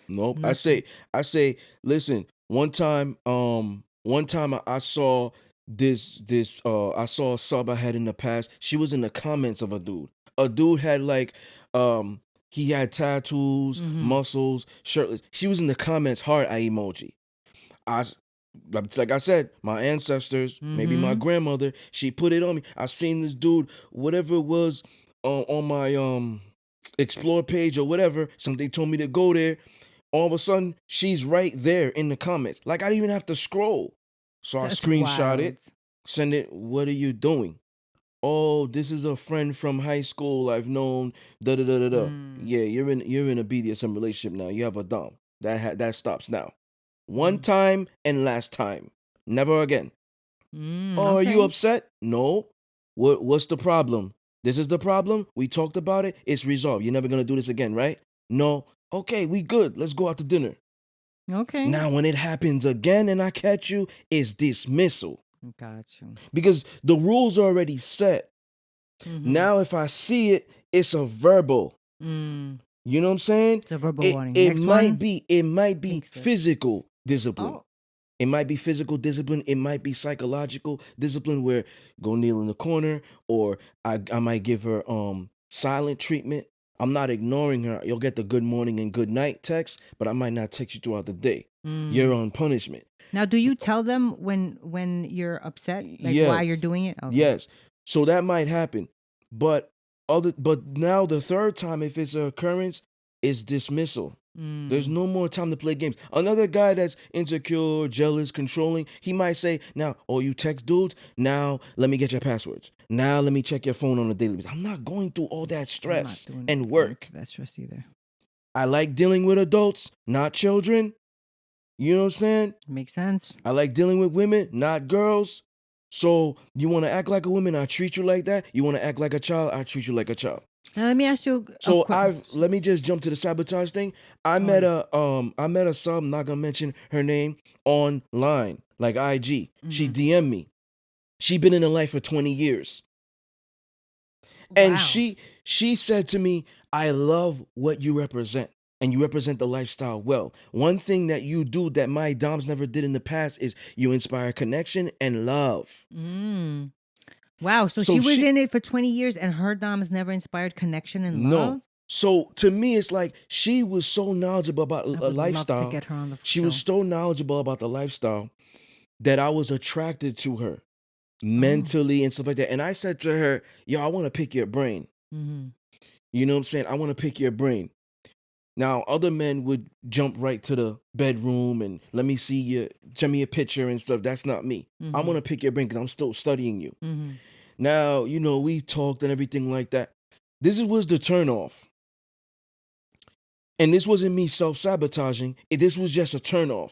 Nope. Nothing. I say, listen. One time I saw I saw a sub I had in the past. She was in the comments of a dude. A dude had like he had tattoos, muscles, shirtless. She was in the comments, heart eye emoji. Like I said, my ancestors, maybe my grandmother, she put it on me. I seen this dude, whatever it was, on my explore page or whatever. Something told me to go there. All of a sudden, she's right there in the comments. Like I didn't even have to scroll. So I That's screenshot it, wild. send it. What are you doing? Oh, this is a friend from high school I've known. Da da da da da. Yeah, you're in a BDSM relationship now. You have a dom. That stops now. One time and last time. Never again. Oh, are you Okay. upset? No. What's the problem? This is the problem. We talked about it. It's resolved. You're never gonna do this again, right? No. Okay, we good. Let's go out to dinner. Okay. Now, when it happens again and I catch you, it's dismissal Got you. because the rules are already set. Now, if I see it, it's a verbal. Mm. You know what I'm saying? It's a verbal It warning. it Next might one. be Pink slip. physical discipline. Oh. It might be physical discipline. It might be psychological discipline where go kneel in the corner, or I might give her silent treatment. I'm not ignoring her. You'll get the good morning and good night text, but I might not text you throughout the day. You're on punishment. Now, do you tell them when you're upset, like why you're Yes. doing it? Okay. Yes. So that might happen. But now the third time, if it's an occurrence, it's dismissal. There's no more time to play games. Another guy that's insecure, jealous, controlling, he might say, now, oh, you text dudes? Now let me get your passwords. Now let me check your phone on a daily basis. I'm not going through all that stress and work. That stress either. I like dealing with adults, not children. You know what I'm saying? Makes sense. I like dealing with women, not girls. So you want to act like a woman, I treat you like that. You want to act like a child, I treat you like a child. Now let me ask you. So let me just jump to the sabotage thing. I met a sub, not gonna mention her name, online, like IG. She DM'd me. She been in her life for 20 years. And Wow. she said to me, I love what you represent. And you represent the lifestyle well. One thing that you do that my doms never did in the past is you inspire connection and love. Wow. So, So she was she- in it for 20 years and her dom has never inspired connection and love? No. So to me, it's like she was so knowledgeable about I a would lifestyle. love to get her on the She show. was so knowledgeable about the lifestyle that I was attracted to her mentally and stuff like that. And I said to her, yo, I want to pick your brain. You know what I'm saying? I want to pick your brain. Now, other men would jump right to the bedroom and let me see you, send me a picture and stuff. That's not me. I want to pick your brain because I'm still studying you. Now, we talked and everything like that. This was the turnoff. And this wasn't me self-sabotaging. This was just a turnoff.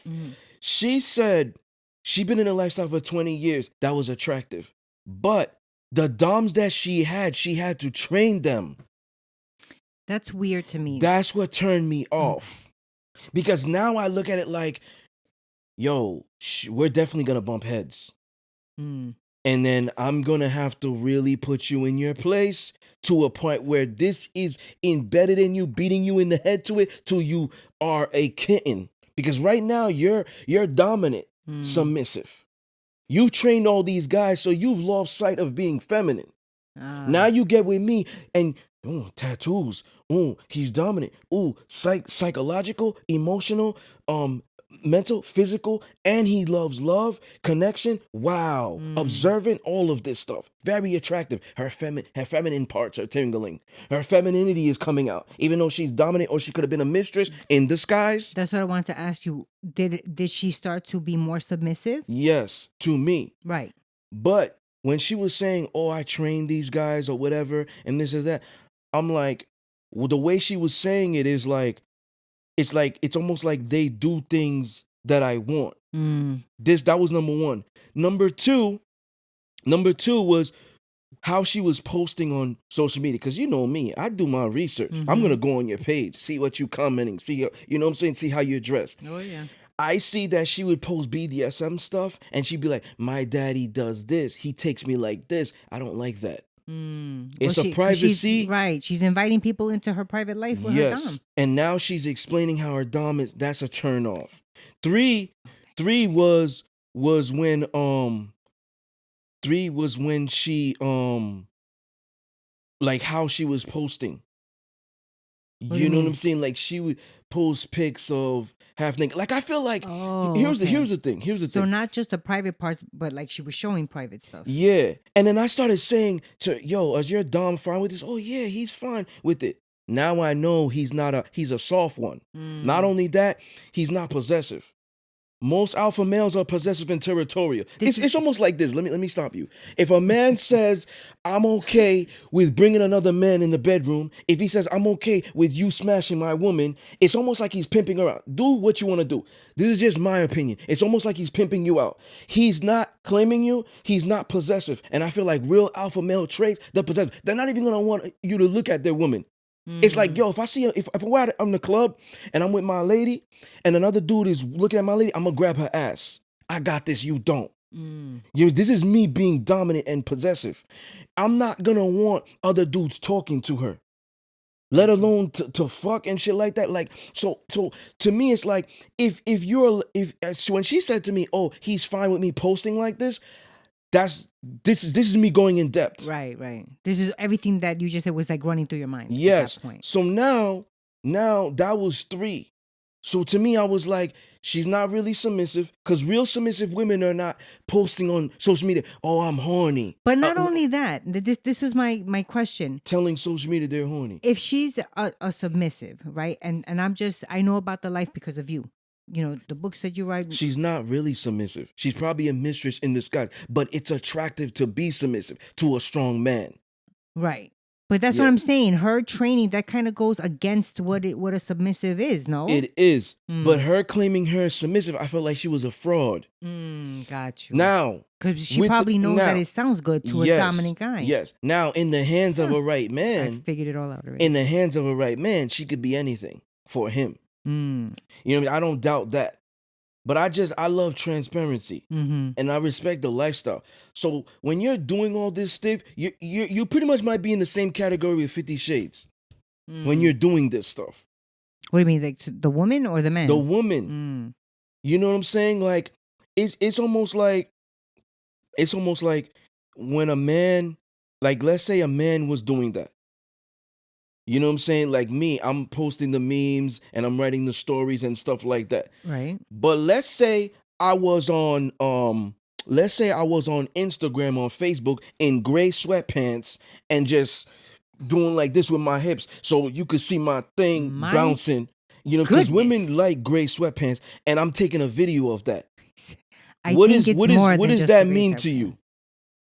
She said she'd been in a lifestyle for 20 years. That was attractive. But the doms that she had to train them. That's weird to me. That's what turned me off. Because now I look at it like, yo, we're definitely going to bump heads. And then I'm going to have to really put you in your place to a point where this is embedded in you, beating you in the head to it till you are a kitten. Because right now you're dominant, submissive. You've trained all these guys, so you've lost sight of being feminine. Now you get with me and tattoos. He's dominant. Psychological, emotional, mental, physical, and he loves love, connection. Wow. Observant, all of this stuff. Very attractive. Her feminine parts are tingling. Her femininity is coming out. Even though she's dominant or she could have been a mistress in disguise. That's what I wanted to ask you. Did she start to be more submissive? Yes, to me. Right. But when she was saying, oh, I trained these guys or whatever, and this is that, I'm like, well, the way she was saying it is like, it's almost like they do things that I want. That was number one. Number two was how she was posting on social media. Because you know me, I do my research. I'm going to go on your page, see what you commenting, see, you know what I'm saying, see how you dress. Oh, yeah. I see that she would post BDSM stuff and she'd be like, my daddy does this. He takes me like this. I don't like that. It's a privacy. Right. She's inviting people into her private life with her dom. And now she's explaining how her dom is, that's a turn off. Three was when she like how she was posting. You know what I'm saying? Like she would post pics of half naked. Like I feel like here's the thing. So not just the private parts, but like she was showing private stuff. Yeah. And then I started saying to, yo, is your dom fine with this? Oh yeah, he's fine with it. Now I know he's a soft one. Not only that, he's not possessive. Most alpha males are possessive and territorial. It's almost like this. Let me stop you. If a man says, I'm okay with bringing another man in the bedroom, if he says, I'm okay with you smashing my woman, it's almost like he's pimping her out. Do what you want to do. This is just my opinion. It's almost like he's pimping you out. He's not claiming you. He's not possessive. And I feel like real alpha male traits, they're possessive. They're not even going to want you to look at their woman. It's like, yo, if I see if we're out in the club and I'm with my lady and another dude is looking at my lady, I'm gonna grab her ass. I got this, you don't. This is me being dominant and possessive. I'm not gonna want other dudes talking to her, let alone to fuck and shit like that. Like, so to me, it's like if when she said to me, oh, he's fine with me posting like this, this is me going in depth. Right. This is everything that you just said was like running through your mind. Yes. At that point. So now that was 3. So to me, I was like, she's not really submissive, because real submissive women are not posting on social media, oh, I'm horny. But not only that, this was my question. Telling social media they're horny. If she's a submissive, right? And I know about the life because of you. You know, the books that you write. She's not really submissive. She's probably a mistress in disguise, but it's attractive to be submissive to a strong man. Right. But that's what I'm saying. Her training, that kind of goes against what a submissive is, no? It is. But her claiming her submissive, I felt like she was a fraud. Got you. Now, because she probably knows that it sounds good to a dominant guy. Yes. Now, in the hands of a right man, I figured it all out already. In the hands of a right man, she could be anything for him. You know what I mean? I don't doubt that. But I love transparency, and I respect the lifestyle. So when you're doing all this stuff, you pretty much might be in the same category with 50 Shades when you're doing this stuff. What do you mean, like the woman or the man? The woman. You know what I'm saying? Like it's almost like when a man, like let's say a man was doing that. You know what I'm saying? Like me, I'm posting the memes and I'm writing the stories and stuff like that. Right. But let's say I was on Instagram or Facebook in gray sweatpants and just doing like this with my hips so you could see my thing bouncing. You know, because women like gray sweatpants, and I'm taking a video of that. What does that mean to you?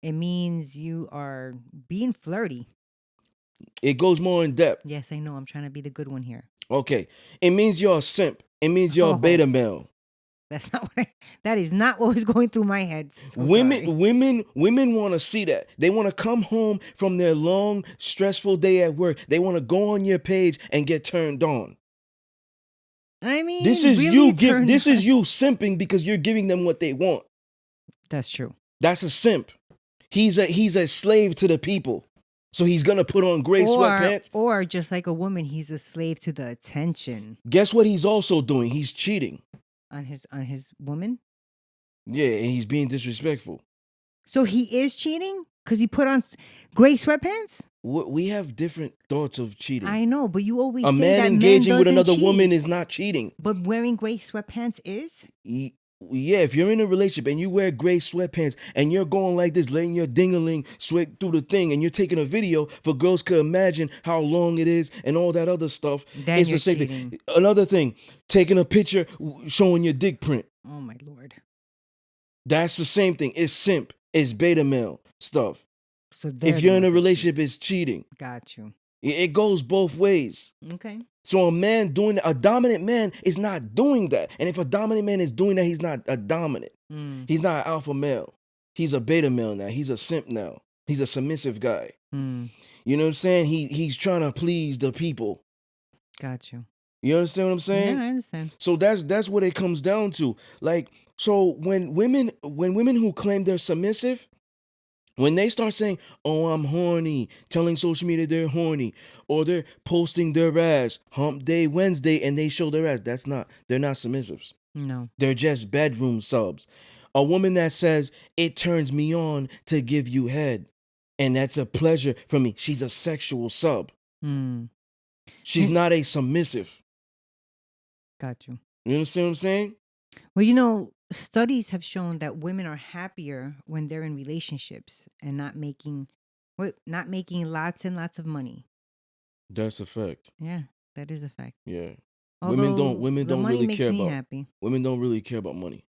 It means you are being flirty. It goes more in depth. Yes, I know. I'm trying to be the good one here. Okay. It means you're a simp. It means you're a beta male. That's not that is not what was going through my head. So women want to see that. They want to come home from their long, stressful day at work. They want to go on your page and get turned on. I mean, this is you simping because you're giving them what they want. That's true. That's a simp. He's a slave to the people. So he's gonna put on gray sweatpants. Or just like a woman, he's a slave to the attention. Guess what he's also doing? He's cheating. On his woman? Yeah, and he's being disrespectful. So he is cheating? Because he put on gray sweatpants? We have different thoughts of cheating. I know, but you always say man that engaging man with another cheat. woman is not cheating. But wearing gray sweatpants is? Yeah, if you're in a relationship and you wear gray sweatpants and you're going like this, letting your ding-a-ling sweat through the thing, and you're taking a video for girls to imagine how long it is and all that other stuff, then it's you're the same cheating. thing. Another thing, taking a picture showing your dick print. Oh my Lord. That's the same thing. It's simp. It's beta male stuff. So if you're in a relationship, it's cheating. Got you. It goes both ways. Okay. So a dominant man is not doing that. And if a dominant man is doing that, he's not a dominant. He's not an alpha male. He's a beta male now. He's a simp now. He's a submissive guy. You know what I'm saying? He's trying to please the people. Got you. You understand what I'm saying? Yeah, I understand. So that's what it comes down to. Like, so when women who claim they're submissive, when they start saying, oh, I'm horny, telling social media they're horny, or they're posting their ass, hump day Wednesday, and they show their ass, they're not submissives. No. They're just bedroom subs. A woman that says, it turns me on to give you head, and that's a pleasure for me, she's a sexual sub. She's not a submissive. Got you. You understand what I'm saying? Well, studies have shown that women are happier when they're in relationships and not making lots and lots of money. That's a fact. Yeah, that is a fact. Yeah. Although Women the don't money really makes care me about happy. women don't really care about money.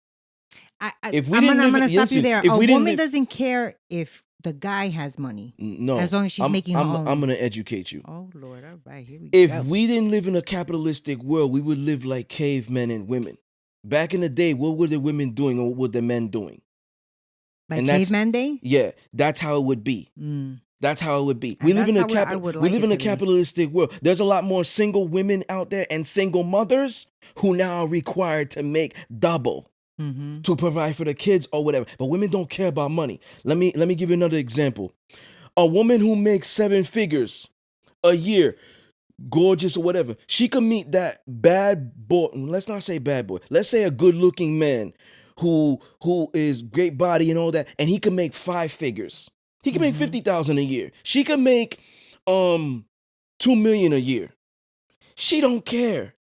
I, I If we I'm didn't gonna I'm live gonna stop you listen, there. if A we didn't woman live doesn't care if the guy has money, as no, long as she's making her own. I'm gonna educate you. Oh Lord, all right, here we If go. we didn't live in a capitalistic world, we would live like cavemen and women. Back in the day, what were the women doing or what were the men doing? Like And that's caveman day. yeah, that's how it would be. Mm. That's how it would be. And that's how I would we like live it in a to be. capitalistic world. There's a lot more single women out there and single mothers who now are required to make double Mm-hmm. to provide for the kids or whatever. But women don't care about money. Let me give you another example. A woman who makes 7 figures a year, gorgeous or whatever, she could meet that bad boy. Let's not say bad boy. Let's say a good-looking man who is great body and all that, and he can make 5 figures. He can make Mhm. 50,000 a year. She can make 2 million a year. She don't care.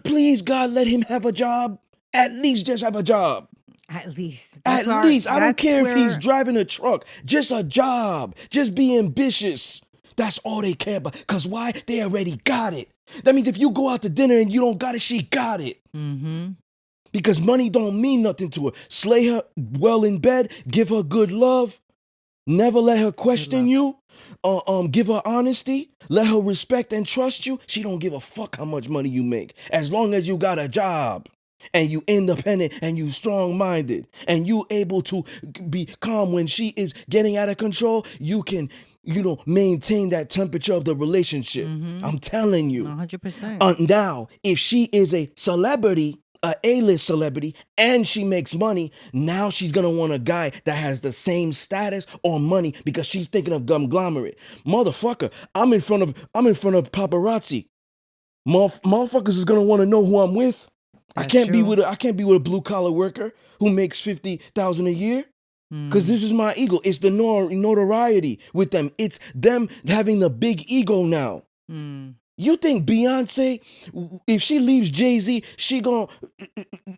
Please God, let him have a job. At least just have a job. At least. At least. I don't care if he's driving a truck. Just a job. Just be ambitious. That's all they care about. Because why? They already got it. That means if you go out to dinner and you don't got it, she got it. Mm-hmm. Because money don't mean nothing to her. Slay her well in bed. Give her good love. Never let her question you. Give her honesty. Let her respect and trust you. She don't give a fuck how much money you make. As long as you got a job. And you independent and you strong-minded and you able to be calm when she is getting out of control, you can, maintain that temperature of the relationship. Mm-hmm. I'm telling you. 100%. Now, if she is a celebrity, a A-list celebrity, and she makes money, now she's gonna want a guy that has the same status or money because she's thinking of conglomerate. Motherfucker, I'm in front of paparazzi. Motherfuckers is gonna want to know who I'm with. I can't be with a blue collar worker who makes 50,000 a year. Because this is my ego. It's the notoriety with them. It's them having the big ego now. You think Beyonce, if she leaves Jay-Z, she gonna,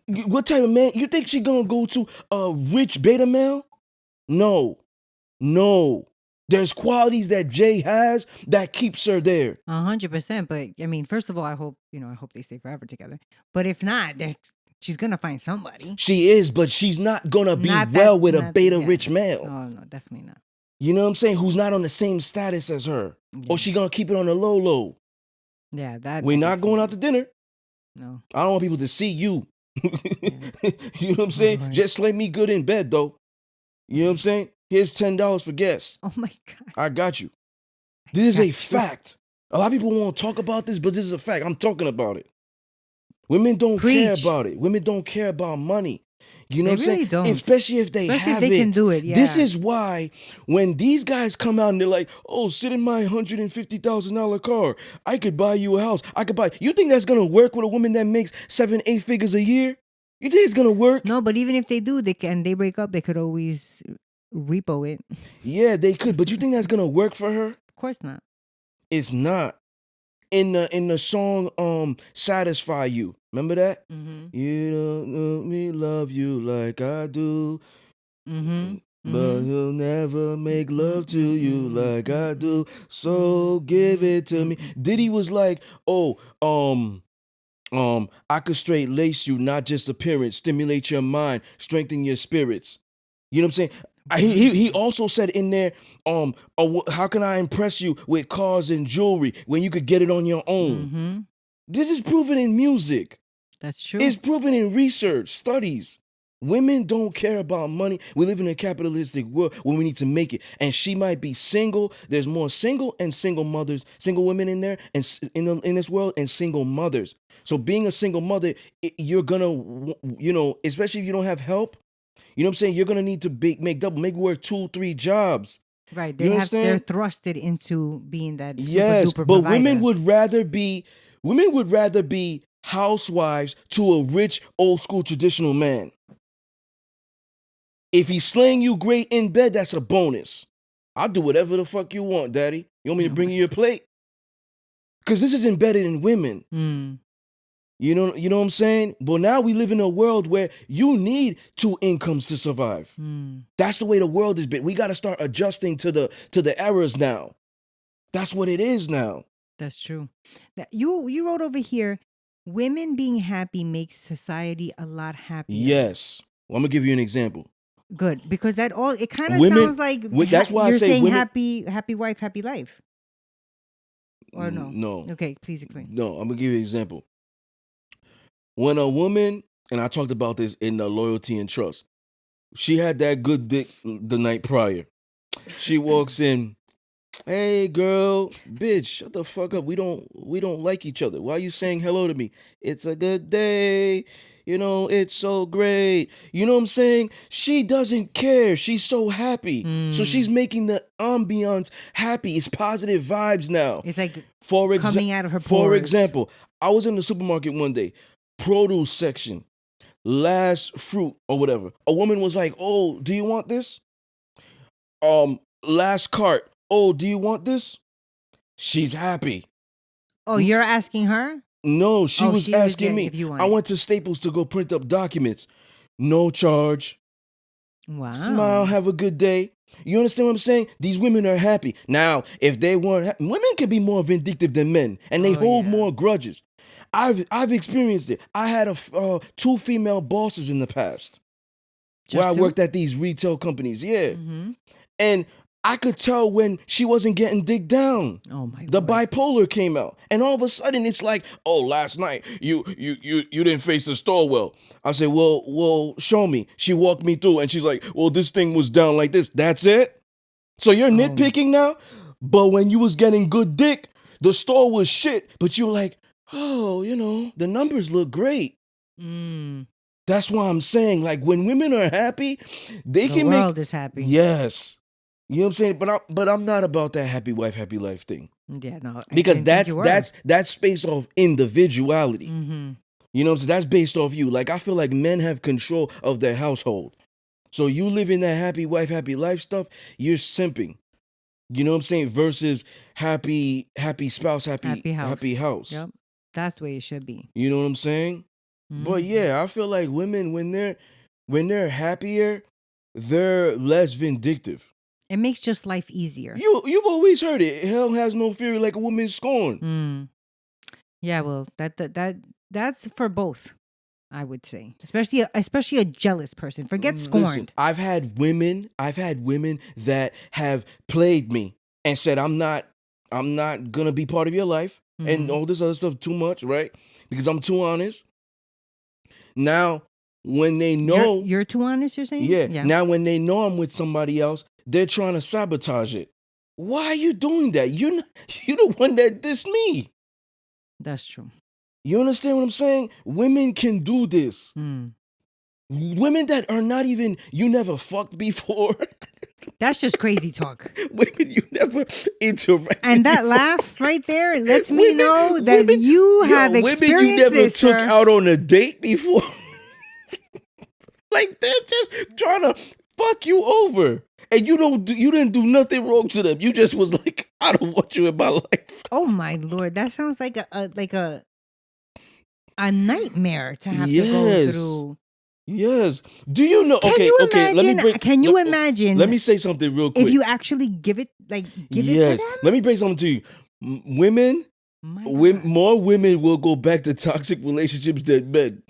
what type of man? You think she gonna go to a rich beta male? No. There's qualities that Jay has that keeps her there. 100%. But I mean, first of all, I hope they stay forever together. But if not, she's gonna find somebody. She is, but she's not gonna be with a beta rich male. Oh no, definitely not. You know what I'm saying? Who's not on the same status as her. Yeah. Or she gonna keep it on the low. Yeah, that we're not going out to dinner. No. I don't want people to see you. Yeah. You know what I'm saying? Right. Just slay me good in bed though. You know what I'm saying? Here's $10 for guests. Oh my God. I got you. This is a fact. A lot of people won't talk about this, but this is a fact. I'm talking about it. Women don't care about it. Women don't care about money. You know what I'm saying? Don't. Especially if they have it. Can do it. Yeah. This is why when these guys come out and they're like, "Oh, sit in my $150,000 car. I could buy you a house. I could buy." You think that's gonna work with a woman that makes 7-8 figures a year? You think it's gonna work? No, but even if they do, they break up. They could always repo it. Yeah, they could. But you think that's gonna work for her? Of course not. It's not. In the song Satisfy You. Remember that? Mm-hmm. You don't know me love you like I do. Mm-hmm. But he'll never make love to you like I do. So give it to me. Diddy was like, I could straight lace you, not just appearance, stimulate your mind, strengthen your spirits. You know what I'm saying? He also said in there, how can I impress you with cars and jewelry when you could get it on your own? Mm-hmm. This is proven in music. That's true. It's proven in research, studies. Women don't care about money. We live in a capitalistic world where we need to make it. And she might be single. There's more single and single mothers, single women in there, and in this world, and single mothers. So being a single mother, you're gonna, especially if you don't have help. You know what I'm saying? You're gonna need to make work 2-3 jobs. Right. They're thrusted into being that yes, super duper but provider. women would rather be housewives to a rich old school traditional man. If he's slaying you great in bed, that's a bonus. I'll do whatever the fuck you want, daddy. You want me to bring you your plate? Because this is embedded in women. You know what I'm saying? But now we live in a world where you need 2 incomes to survive. That's the way the world is. We got to start adjusting to the errors now. That's what it is now. That's true. You wrote over here, women being happy makes society a lot happier. Yes. Well, I'm gonna give you an example. Good, because that all it kind of Women. sounds like That's why I you're say saying women. happy wife, happy life. Or no? No. Okay, please explain. No. I'm gonna give you an example. When a woman, and I talked about this in the loyalty and trust, she had that good dick the night prior. She walks in, hey girl, bitch, shut the fuck up. We don't like each other. Why are you saying hello to me? It's a good day. You know, it's so great. You know what I'm saying? She doesn't care. She's so happy. So she's making the ambiance happy. It's positive vibes now. It's like For coming out of her For pores. example, I was in the supermarket one day, produce section, last fruit or whatever. A woman was like, "Oh, do you want this?" Last cart. "Oh, do you want this?" She's happy. Oh, you're asking her? No, she was asking me. if you want I it. went to Staples to go print up documents. No charge. Wow. Smile, have a good day. You understand what I'm saying? These women are happy. Now, if they weren't women can be more vindictive than men, and they hold more grudges. I've experienced it. I had 2 female bosses in the past where I worked at these retail companies. Yeah. Mm-hmm. And I could tell when she wasn't getting digged down. Oh my The Lord. bipolar came out. And all of a sudden it's like, "Oh, last night you didn't face the store well." I said, well, show me. She walked me through and she's like, "Well, this thing was down like this." That's it? So you're nitpicking now? But when you was getting good dick, the store was shit, but you were like, "Oh, you know, the numbers look great." That's why I'm saying, like, when women are happy, they can make... The world is happy. Yes. You know what I'm saying? But I'm not about that happy wife, happy life thing. Yeah, no. Because that's based off individuality. Mm-hmm. You know what I'm saying? That's based off you. Like, I feel like men have control of their household. So you live in that happy wife, happy life stuff, you're simping. You know what I'm saying? Versus happy spouse, happy house. Yep. That's the way it should be. You know what I'm saying? But yeah, I feel like women, when they're happier, they're less vindictive. It makes just life easier. You've always heard it. Hell has no fury like a woman's scorn. Yeah, well, that's for both, I would say. Especially a jealous person. Forget scorned. Listen, I've had women that have played me and said, I'm not gonna be part of your life and all this other stuff too much, right? Because I'm too honest. Now, when they know you're too honest, you're saying? Yeah. Now when they know I'm with somebody else, they're trying to sabotage it. Why are you doing that? You're the one that dissed me. That's true. You understand what I'm saying? Women can do this. Women that are not even, you never fucked before. That's just crazy talk. Women you never interacted. And that laugh right there lets me know that you have experienced women you never this, took sir. out on a date before. Like, they're just trying to fuck you over. And you didn't do nothing wrong to them. You just was like, "I don't want you in my life." Oh my Lord, that sounds like a nightmare to have to go through. Yes. Do you know? Can you imagine? Let me say something real quick. If you actually give it it to them? Let me break something to you. More women will go back to toxic relationships than men.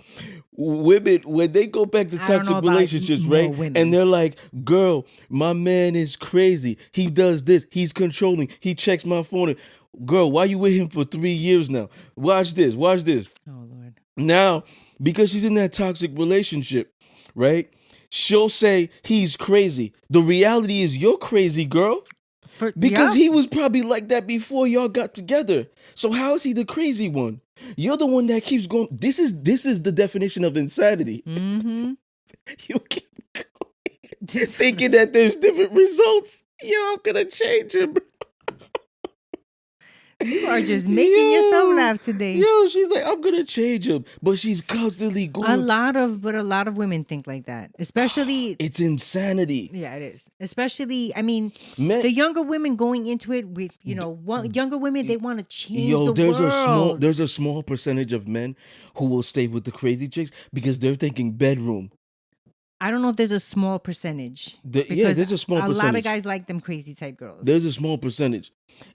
Women, when they go back to toxic relationships, right? And they're like, "Girl, my man is crazy. He does this. He's controlling. He checks my phone." Girl, why you with him for 3 years now? Watch this. Oh Lord. Now, because she's in that toxic relationship, right? She'll say he's crazy. The reality is you're crazy, girl. Because he was probably like that before y'all got together. So how is he the crazy one? You're the one that keeps going. This is the definition of insanity. You keep going, thinking that there's different results. Yo, I'm gonna change him. You are just making yourself laugh today. Yo, she's like, "I'm gonna change him," but she's constantly going. A lot of women think like that, especially. It's insanity. Yeah, it is. Especially, I mean, the younger women going into it with, younger women, they want to change the world. There's a small percentage of men who will stay with the crazy chicks because they're thinking bedroom. I don't know if there's a small percentage. There's a small percentage. A lot of guys like them crazy type girls. There's a small percentage.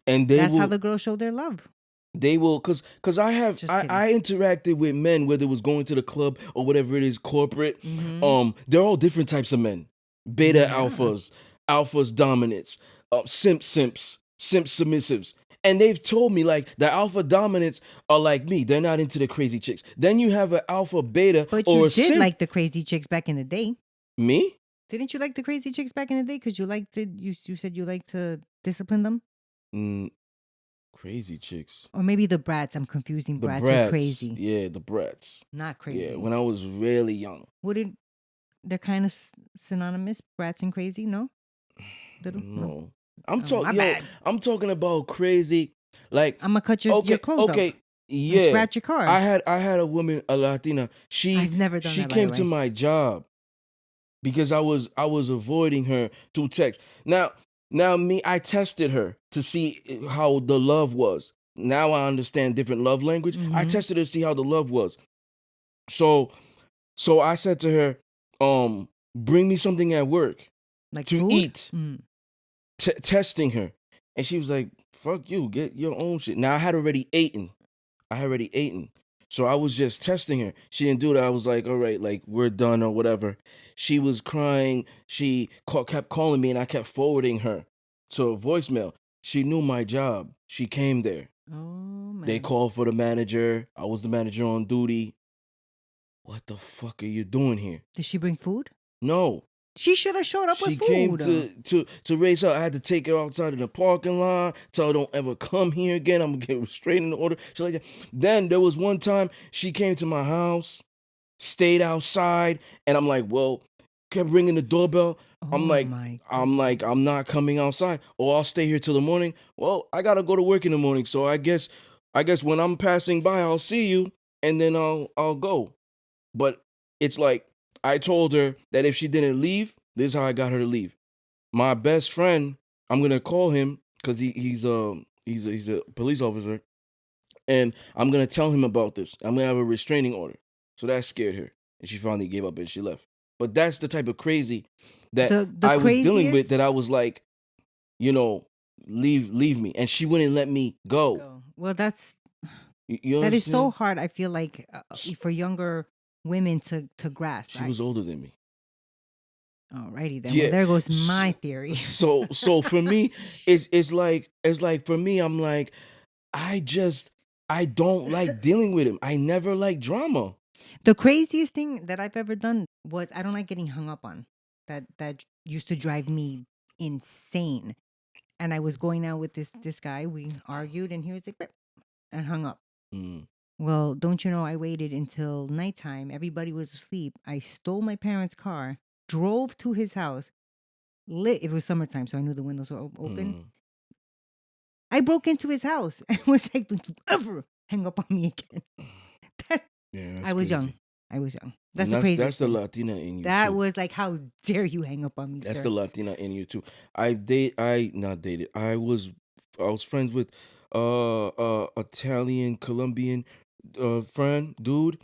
And that's how the girls show their love. They will, cause Just kidding. I interacted with men, whether it was going to the club or whatever it is, corporate. Mhm. They're all different types of men. Beta Yeah. alphas dominants, simps, submissives. And they've told me like the alpha dominants are like me. They're not into the crazy chicks. Then you have an alpha beta But or you a did simp. like the crazy chicks back in the day. Me? Didn't you like the crazy chicks back in the day? Because you liked to, you said you liked to discipline them? Mm, crazy chicks. Or maybe the brats. I'm confusing The brats with brats. crazy. Yeah, the brats. Not crazy. Yeah, when I was really young. Wouldn't they're kind of synonymous, brats and crazy? No, little. No. No. I'm Oh, talking my yo, bad. I'm talking about crazy. Like I'm gonna cut your clothes okay, up and yeah. scratch your car. I had a woman, a Latina. I've never done She that, by the came to way. my job because I was avoiding her through text. Now I tested her to see how the love was. Now I understand different love language. I Mhm. tested her to see how the love was. So I said to her, bring me something at work Like to food? eat. Mm. Testing her, and she was like, "Fuck you, get your own shit." Now I had already eaten. So I was just testing her. She didn't do that. I was like, "All right, like we're done or whatever." She was crying. She kept calling me, and I kept forwarding her to a voicemail. She knew my job. She came there. Oh man. They called for the manager. I was the manager on duty. What the fuck are you doing here? Did she bring food? No. She should have showed up She with came food. to raise her. I had to take her outside in the parking lot. Tell her don't ever come here again. I'm gonna get restraining order. She like that. Then there was one time she came to my house, stayed outside, and I'm like, well, kept ringing the doorbell. I'm Oh like, my I'm not coming outside, or I'll stay here till the morning. Well, I gotta go to work in the morning, so I guess when I'm passing by, I'll see you, and then I'll go. But it's like I told her that if she didn't leave, this is how I got her to leave. My best friend, I'm gonna call him because he's a police officer, and I'm gonna tell him about this. I'm gonna have a restraining order. So that scared her, and she finally gave up and she left. But that's the type of crazy that The I was dealing with. craziest. That I was like, you know, leave me, and she wouldn't let me go. Go. Well, that's You that is so understand? hard. I feel like for younger women to grasp. She was older than me. Alrighty then. Yeah. Well, there goes S- my theory. So for me, it's like for me, I'm like, I don't like dealing with him. I never like drama. The craziest thing that I've ever done was I don't like getting hung up on. That used to drive me insane. And I was going out with this guy. We argued, and he was like, "Beep," and hung up. Mm. Well, don't you know? I waited until nighttime. Everybody was asleep. I stole my parents' car, drove to his house. Lit. It was summertime, so I knew the windows were open. Mm. I broke into his house and was like, "Don't you ever hang up on me again." Yeah, that's I was young. crazy. I was young. That's And the craziest the thing. Latina in you That too. was like, how dare you hang up on me, That's sir? the Latina in you too. I not dated. I was friends with Italian Colombian friend dude.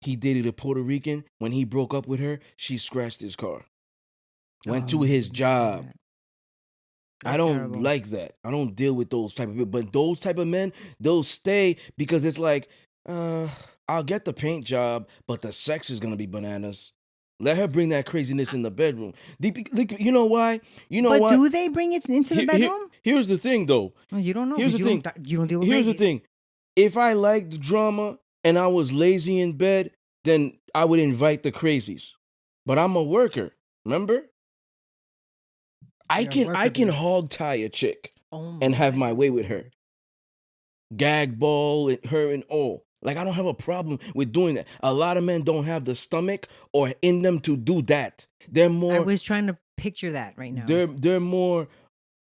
He dated a Puerto Rican. When he broke up with her, she scratched his car. Went to you his should never do job. that. I That's don't terrible. like that. I don't deal with those type of people. But those type of men, they'll stay because it's like, I'll get the paint job, but the sex is gonna be bananas. Let her bring that craziness in the bedroom. You know why? You know But what? do they bring it into the bedroom? Here's the thing, though. Well, you don't know Here's because the thing. you don't deal with Here's the crazies. thing. If I liked drama and I was lazy in bed, then I would invite the crazies. But I'm a worker. Remember? I You're a can worker bee. hog tie a chick Oh and have my my way with her. Gag ball and her and all. Like I don't have a problem with doing that. A lot of men don't have the stomach or in them to do that. They're I more was trying to picture that right now. they're more,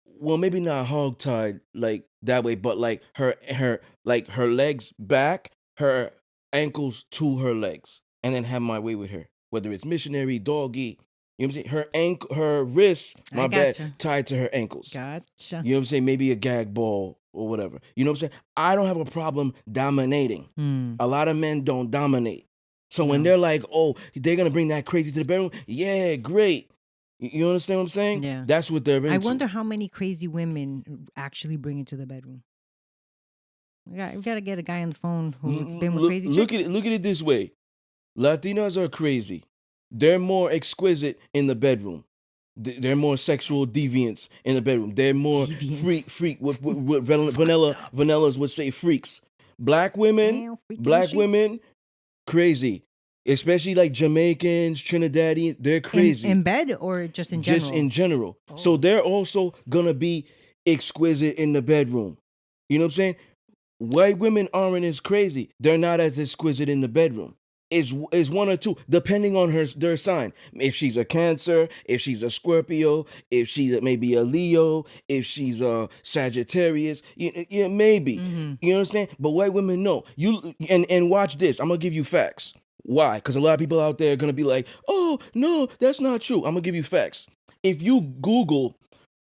well, maybe not hog tied like that way, but like her like her legs back, her ankles to her legs, and then have my way with her. Whether it's missionary, doggy, you know what I'm saying? Her wrists, I gotcha. tied to her ankles. Gotcha. You know what I'm saying? Maybe a gag ball or whatever. You know what I'm saying? I don't have a problem dominating. A lot of men don't dominate. So when No. they're like, oh, they're gonna bring that crazy to the bedroom, yeah, great. You understand what I'm saying? Yeah. That's what they're into. I wonder how many crazy women actually bring it to the bedroom. We got to get a guy on the phone who's been with crazy chicks. Look at it this way. Latinas are crazy. They're more exquisite in the bedroom. They're more sexual deviants in the bedroom. They're more Deviants. freak. What vanillas would say freaks. Black women, Damn, freak in the sheets. crazy. Especially like Jamaicans, Trinidadians, they're crazy. In bed or just in general? Just in general. Oh. So they're also gonna be exquisite in the bedroom. You know what I'm saying? White women aren't as crazy. They're not as exquisite in the bedroom. Is one or two, depending on their sign. If she's a Cancer, if she's a Scorpio, if she's maybe a Leo, if she's a Sagittarius, maybe. Mm-hmm. You understand? But white women, no. And watch this. I'm gonna give you facts. Why? Because a lot of people out there are gonna be like, "Oh no, that's not true." I'm gonna give you facts. If you Google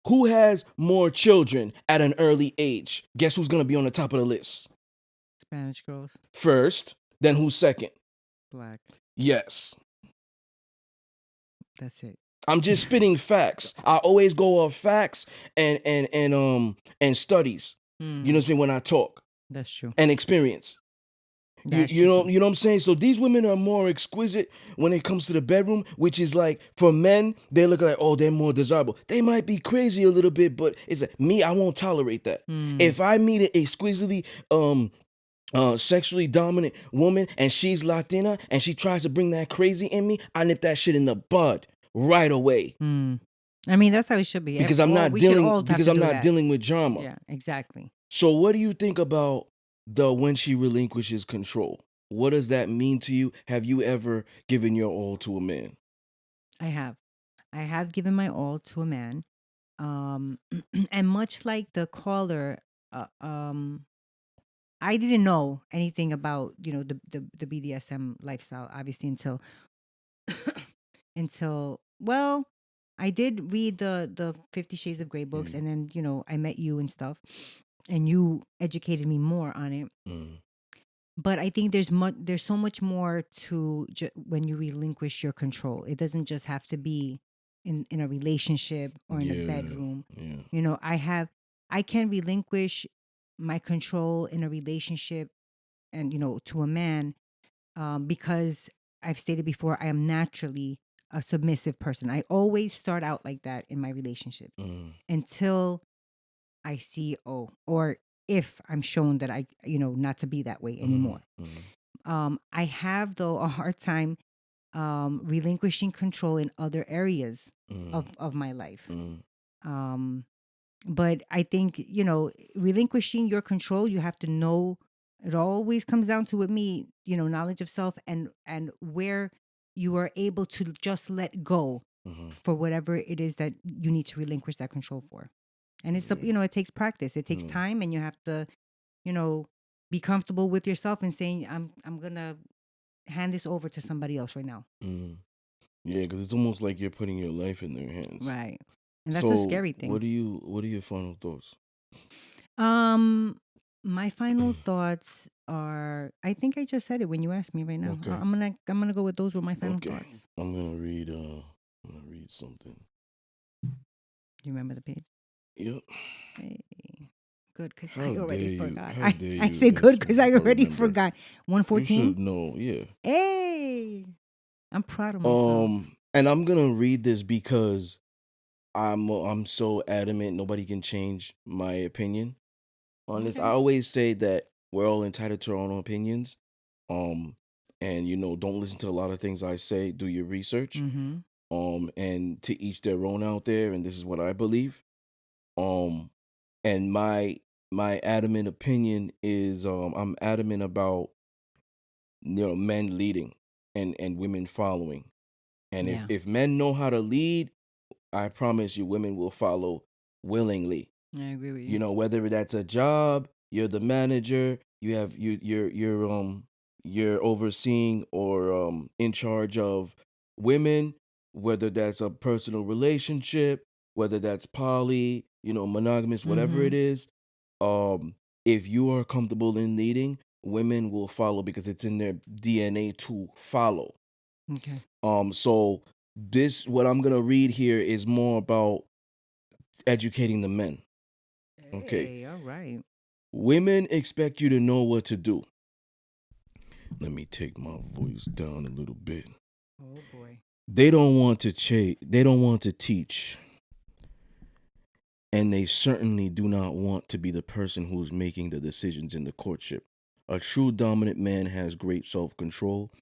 who has more children at an early age, guess who's gonna be on the top of the list? Spanish girls. First, then who's second? Black. Yes. That's it. I'm just spitting facts. I always go off facts and studies. You know what I'm saying, when I talk. That's true. And experience. You know what I'm saying? So these women are more exquisite when it comes to the bedroom, which is like, for men, they look like, oh, they're more desirable. They might be crazy a little bit, but it's like, me, I won't tolerate that. If I meet an exquisitely sexually dominant woman and she's Latina and she tries to bring that crazy in me, I nip that shit in the bud right away. I mean, that's how it should be. Because I'm not dealing with drama. Yeah, exactly. So what do you think about when she relinquishes control? What does that mean to you? Have you ever given your all to a man? I have given my all to a man. And much like the caller, I didn't know anything about, the BDSM lifestyle, obviously, until well, I did read the 50 Shades of Grey books, and then, I met you and stuff, and you educated me more on it. But I think there's so much more to when you relinquish your control. It doesn't just have to be in a relationship or in a bedroom. I can relinquish my control in a relationship and to a man, because I've stated before, I am naturally a submissive person. I always start out like that in my relationship until I see, or if I'm shown that I, not to be that way anymore. I have, though, a hard time relinquishing control in other areas of my life. But I think, relinquishing your control, you have to know, it always comes down to, with me, knowledge of self and where you are able to just let go for whatever it is that you need to relinquish that control for. And it's, it takes practice. It takes time, and you have to, be comfortable with yourself and saying, I'm going to hand this over to somebody else right now. Yeah, because it's almost like you're putting your life in their hands. Right. And that's a scary thing. What are your final thoughts? My final thoughts are, I think I just said it when you asked me right now. Okay. I'm gonna go with those were my final thoughts. I'm gonna read something. You remember the page? Yep. Hey, good, because I already forgot. How dare I you say good ask because me I if I already remember? forgot. You 114. should know, yeah. Hey, I'm proud of myself. And I'm gonna read this because I'm so adamant nobody can change my opinion on this. Okay. I always say that we're all entitled to our own opinions. And don't listen to a lot of things I say. Do your research. And to each their own out there, and this is what I believe. And my adamant opinion is I'm adamant about men leading and women following. And if men know how to lead, I promise you women will follow willingly. I agree with you. Whether that's a job, you're the manager, you're overseeing or in charge of women, whether that's a personal relationship, whether that's poly, monogamous, whatever it is. If you are comfortable in leading, women will follow because it's in their DNA to follow. Okay. So what I'm gonna read here is more about educating the men. Okay. Hey, all right. Women expect you to know what to do. Let me take my voice down a little bit. Oh boy. They don't want to they don't want to teach. And they certainly do not want to be the person who's making the decisions in the courtship. A true dominant man has great self-control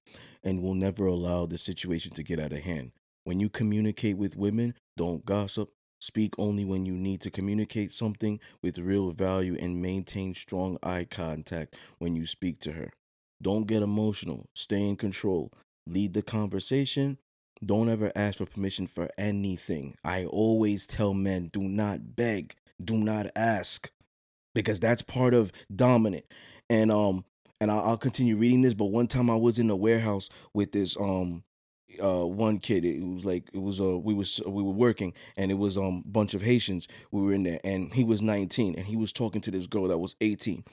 and will never allow the situation to get out of hand. When you communicate with women, don't gossip. Speak only when you need to communicate something with real value and maintain strong eye contact when you speak to her. Don't get emotional. Stay in control. Lead the conversation. Don't ever ask for permission for anything. I always tell men, do not beg, do not ask, because that's part of dominant. And I'll continue reading this. But one time I was in a warehouse with this one kid. We were working, and it was bunch of Haitians. We were in there, and he was 19, and he was talking to this girl that was 18,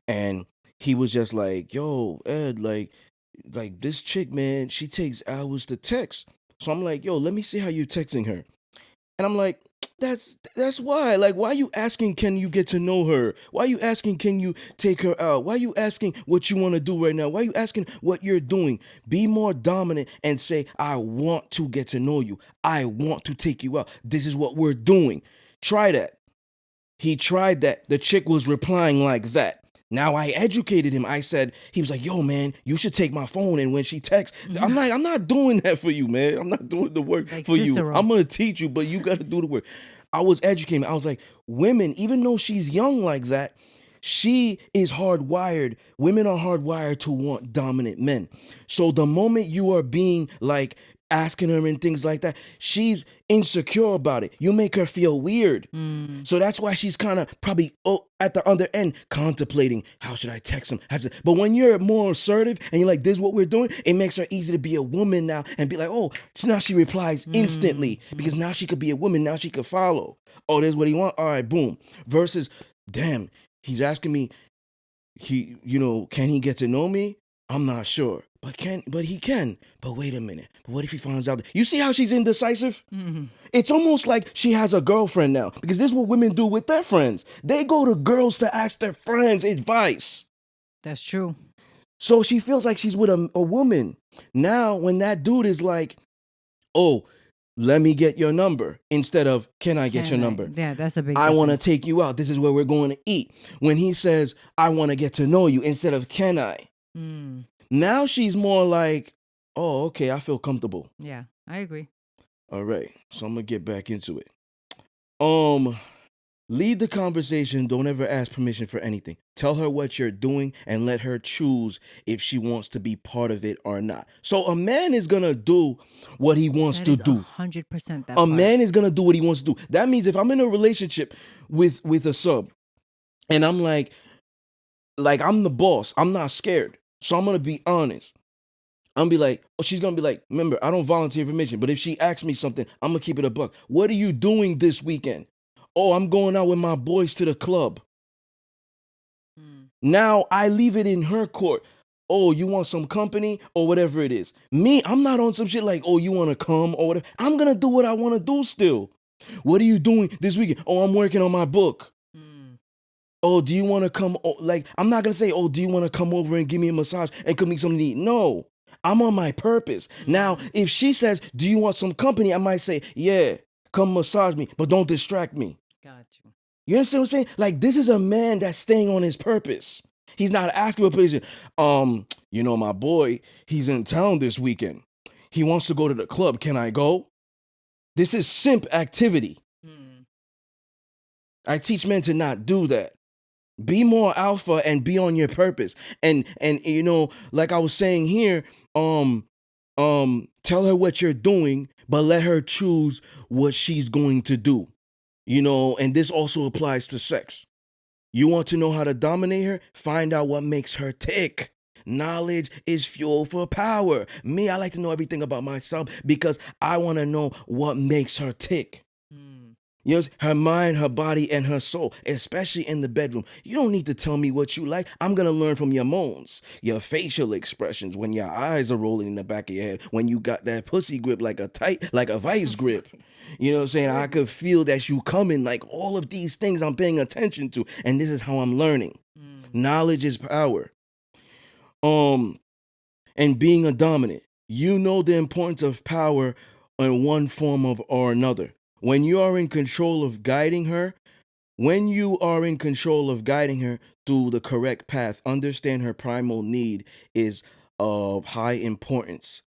and he was just like, "Yo, Ed, like this chick, man, she takes hours to text." So I'm like, "Yo, let me see how you texting her." And I'm like, that's why. Like, why are you asking, can you get to know her? Why are you asking, can you take her out? Why are you asking what you want to do right now? Why are you asking what you're doing? Be more dominant and say, I want to get to know you. I want to take you out. This is what we're doing. Try that. He tried that. The chick was replying like that. Now I educated him. I said, he was like, yo, man, you should take my phone. And when she texts, I'm like, I'm not doing that for you, man. I'm not doing the work Like for Cicero. you. I'm going to teach you, but you got to do the work. I was educating. I was like, women, even though she's young like that, she is hardwired. Women are hardwired to want dominant men. So the moment you are being like asking her and things like that, she's insecure about it. You make her feel weird. So that's why she's kind of probably at the other end contemplating, how should I text him? But when you're more assertive and you're like, this is what we're doing, it makes her easy to be a woman now and be like, oh, so now she replies instantly because now she could be a woman. Now she could follow. Oh, there's what he wants. All right, boom. Versus, damn, he's asking me, can he get to know me? I'm not sure. But he can. But wait a minute. But what if he finds out? You see how she's indecisive? It's almost like she has a girlfriend now. Because this is what women do with their friends. They go to girls to ask their friends advice. That's true. So she feels like she's with a woman. Now, when that dude is like, oh, let me get your number, instead of, can I get your number? Yeah, that's a big I want to difference. take you out. This is where we're going to eat. When he says, I want to get to know you, instead of, can I? Now she's more like, oh, okay, I feel comfortable. Yeah, I agree. All right, so I'm gonna get back into it. Lead the conversation. Don't ever ask permission for anything. Tell her what you're doing and let her choose if she wants to be part of it or not. So a man is gonna do what he wants That to is do. 100% that A part. man is gonna do what he wants to do. That means if I'm in a relationship with a sub, and I'm like I'm the boss, I'm not scared. So I'm gonna be honest. I'm gonna be like, oh, she's gonna be like, remember, I don't volunteer information, but if she asks me something, I'm gonna keep it a buck. What are you doing this weekend? Oh, I'm going out with my boys to the club. Now I leave it in her court. Oh, you want some company or whatever it is. Me, I'm not on some shit like, oh, you wanna come or whatever. I'm gonna do what I wanna do still. What are you doing this weekend? Oh, I'm working on my book. Oh, do you want to come? Oh, like, I'm not going to say, oh, do you want to come over and give me a massage and cook me something to eat? No, I'm on my purpose. Now, if she says, do you want some company? I might say, yeah, come massage me, but don't distract me. Got you. You understand what I'm saying? Like, this is a man that's staying on his purpose. He's not asking for permission. My boy, he's in town this weekend. He wants to go to the club. Can I go? This is simp activity. I teach men to not do that. Be more alpha and be on your purpose. And like I was saying here, tell her what you're doing, but let her choose what she's going to do. And this also applies to sex. You want to know how to dominate her? Find out what makes her tick. Knowledge is fuel for power. Me, I like to know everything about myself because I want to know what makes her tick. Her mind, her body, and her soul, especially in the bedroom. You don't need to tell me what you like. I'm going to learn from your moans, your facial expressions, when your eyes are rolling in the back of your head, when you got that pussy grip like a vice grip. You know what I'm saying? I could feel that you coming, like all of these things I'm paying attention to. And this is how I'm learning. Knowledge is power. And being a dominant, you know the importance of power in one form of or another. When you are in control of guiding her, when you are in control of guiding her through the correct path, understand her primal need is of high importance.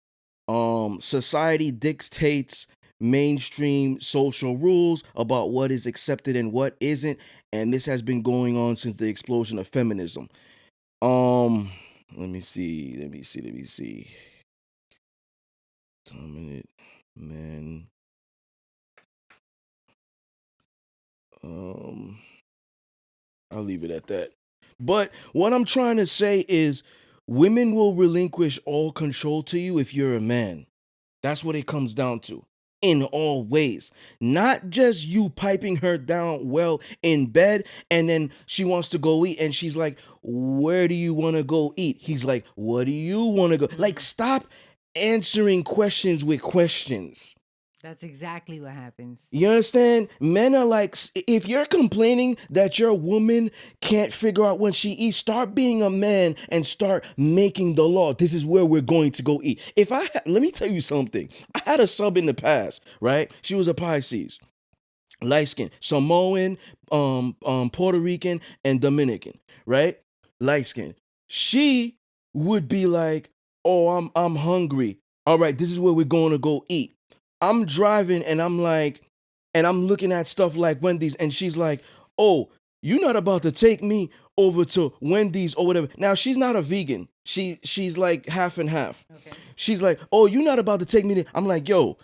Society dictates mainstream social rules about what is accepted and what isn't, and this has been going on since the explosion of feminism. Let me see. Dominant men. I'll leave it at that. But what I'm trying to say is women will relinquish all control to you if you're a man. That's what it comes down to. In all ways. Not just you piping her down well in bed and then she wants to go eat and she's like, where do you want to go eat? He's like, what do you want to go? Like, stop answering questions with questions. That's exactly what happens. You understand? Men are like, if you're complaining that your woman can't figure out when she eats, start being a man and start making the law. This is where we're going to go eat. Let me tell you something. I had a sub in the past, right? She was a Pisces, light skin, Samoan, Puerto Rican, and Dominican, right? Light skin. She would be like, oh, I'm hungry. All right, this is where we're going to go eat. I'm driving and I'm looking at stuff like Wendy's and she's like, oh, you're not about to take me over to Wendy's or whatever. Now, she's not a vegan. She's like half and half. Okay. She's like, oh, you're not about to take me there. I'm like, yo,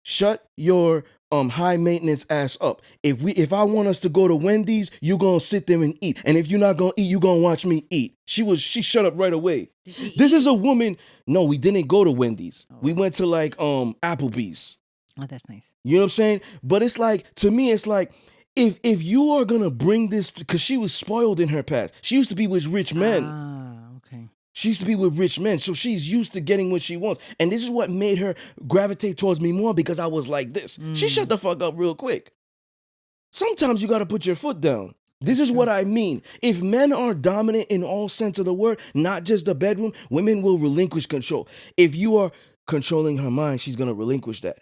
shut your high maintenance ass up. If I want us to go to Wendy's, you gonna sit there and eat. And if you're not gonna eat, you gonna watch me eat. She shut up right away. This is a woman. No, we didn't go to Wendy's. Oh. We went to like Applebee's. Oh, that's nice. You know what I'm saying? But it's like, to me, it's like, if you are gonna bring this, because she was spoiled in her past. She used to be with rich men. Okay. She used to be with rich men, so she's used to getting what she wants. And this is what made her gravitate towards me more, because I was like this. She shut the fuck up real quick. Sometimes you got to put your foot down. This is what I mean. If men are dominant in all sense of the word, not just the bedroom, women will relinquish control. If you are controlling her mind, she's going to relinquish that.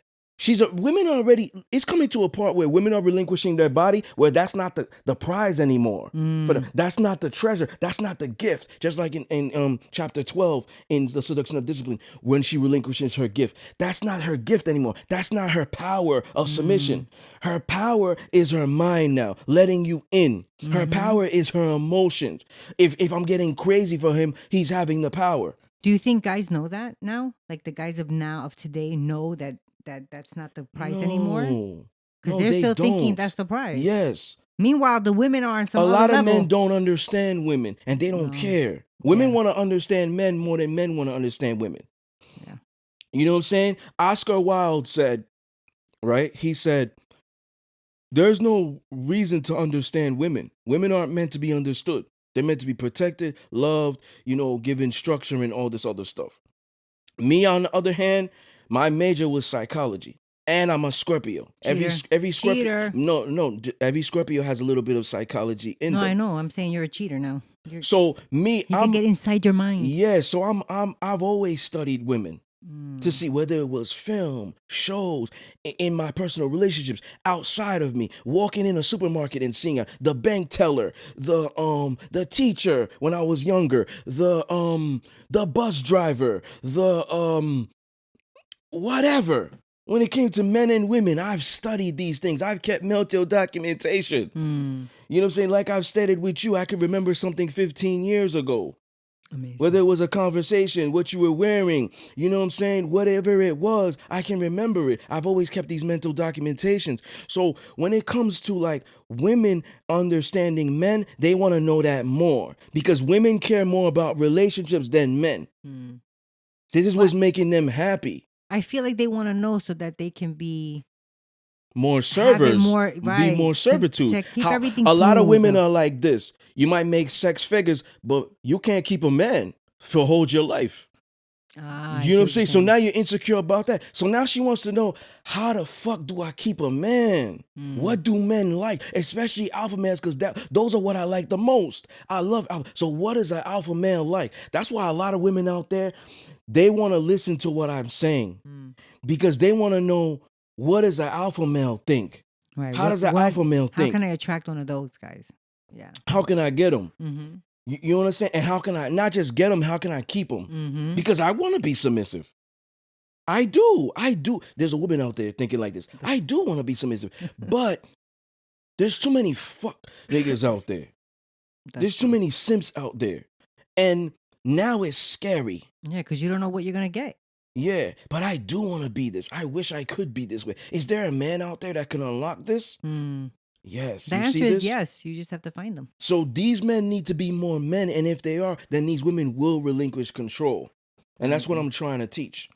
Women are already, it's coming to a part where women are relinquishing their body, where that's not the prize anymore. For them. That's not the treasure. That's not the gift. Just like in chapter 12 in The Seduction of Discipline, when she relinquishes her gift. That's not her gift anymore. That's not her power of submission. Her power is her mind now, letting you in. Her power is her emotions. If I'm getting crazy for him, he's having the power. Do you think guys know that now? Like the guys of today know that that's not the price anymore? Because they're still thinking that's the price. Yes. Meanwhile, the women are on some other level. A lot of men don't understand women, and they don't care. Women want to understand men more than men want to understand women. Yeah. You know what I'm saying? Oscar Wilde said, right? He said, there's no reason to understand women. Women aren't meant to be understood. They're meant to be protected, loved, given structure and all this other stuff. Me, on the other hand, my major was psychology, and I'm a Scorpio. Cheater. Every Scorpio. Cheater. No. Every Scorpio has a little bit of psychology in them. No, I know. I'm saying you're a cheater now. So me, you can get inside your mind. Yeah. So I've always studied women to see whether it was film, shows, in my personal relationships, outside of me, walking in a supermarket and seeing the bank teller, the teacher when I was younger, the bus driver, the whatever. When it came to men and women, I've studied these things. I've kept mental documentation. You know what I'm saying? Like I've studied with you, I could remember something 15 years ago. Amazing. Whether it was a conversation, what you were wearing, you know what I'm saying? Whatever it was, I can remember it. I've always kept these mental documentations. So when it comes to like women understanding men, they want to know that more, because women care more about relationships than men. This is what's making them happy. I feel like they want to know so that they can be more servers, be more servitude. Keep everything a lot of women though. are like this. You might make sex figures, but you can't keep a man for hold your life. I You know see what I'm what you're saying? So now you're insecure about that. So now she wants to know, how the fuck do I keep a man? What do men like? Especially alpha males, because those are what I like the most. I love alpha. So what is an alpha male like? That's why a lot of women out there, they want to listen to what I'm saying. Because they want to know, what does an alpha male think? Right. How does an alpha male How think? can I attract one of those guys? Yeah. How can I get them? Mm-hmm. You understand? And how can I not just get them, how can I keep them? Mm-hmm. Because I want to be submissive. I do. There's a woman out there thinking like this. I do want to be submissive. But there's too many fuck niggas out there. There's too many simps out there. And now it's scary. Yeah, because you don't know what you're going to get. Yeah, but I do want to be this. I wish I could be this way. Is there a man out there that can unlock this? Yes. The You answer see is this? yes. You just have to find them. So these men need to be more men. And if they are, then these women will relinquish control. And that's what I'm trying to teach.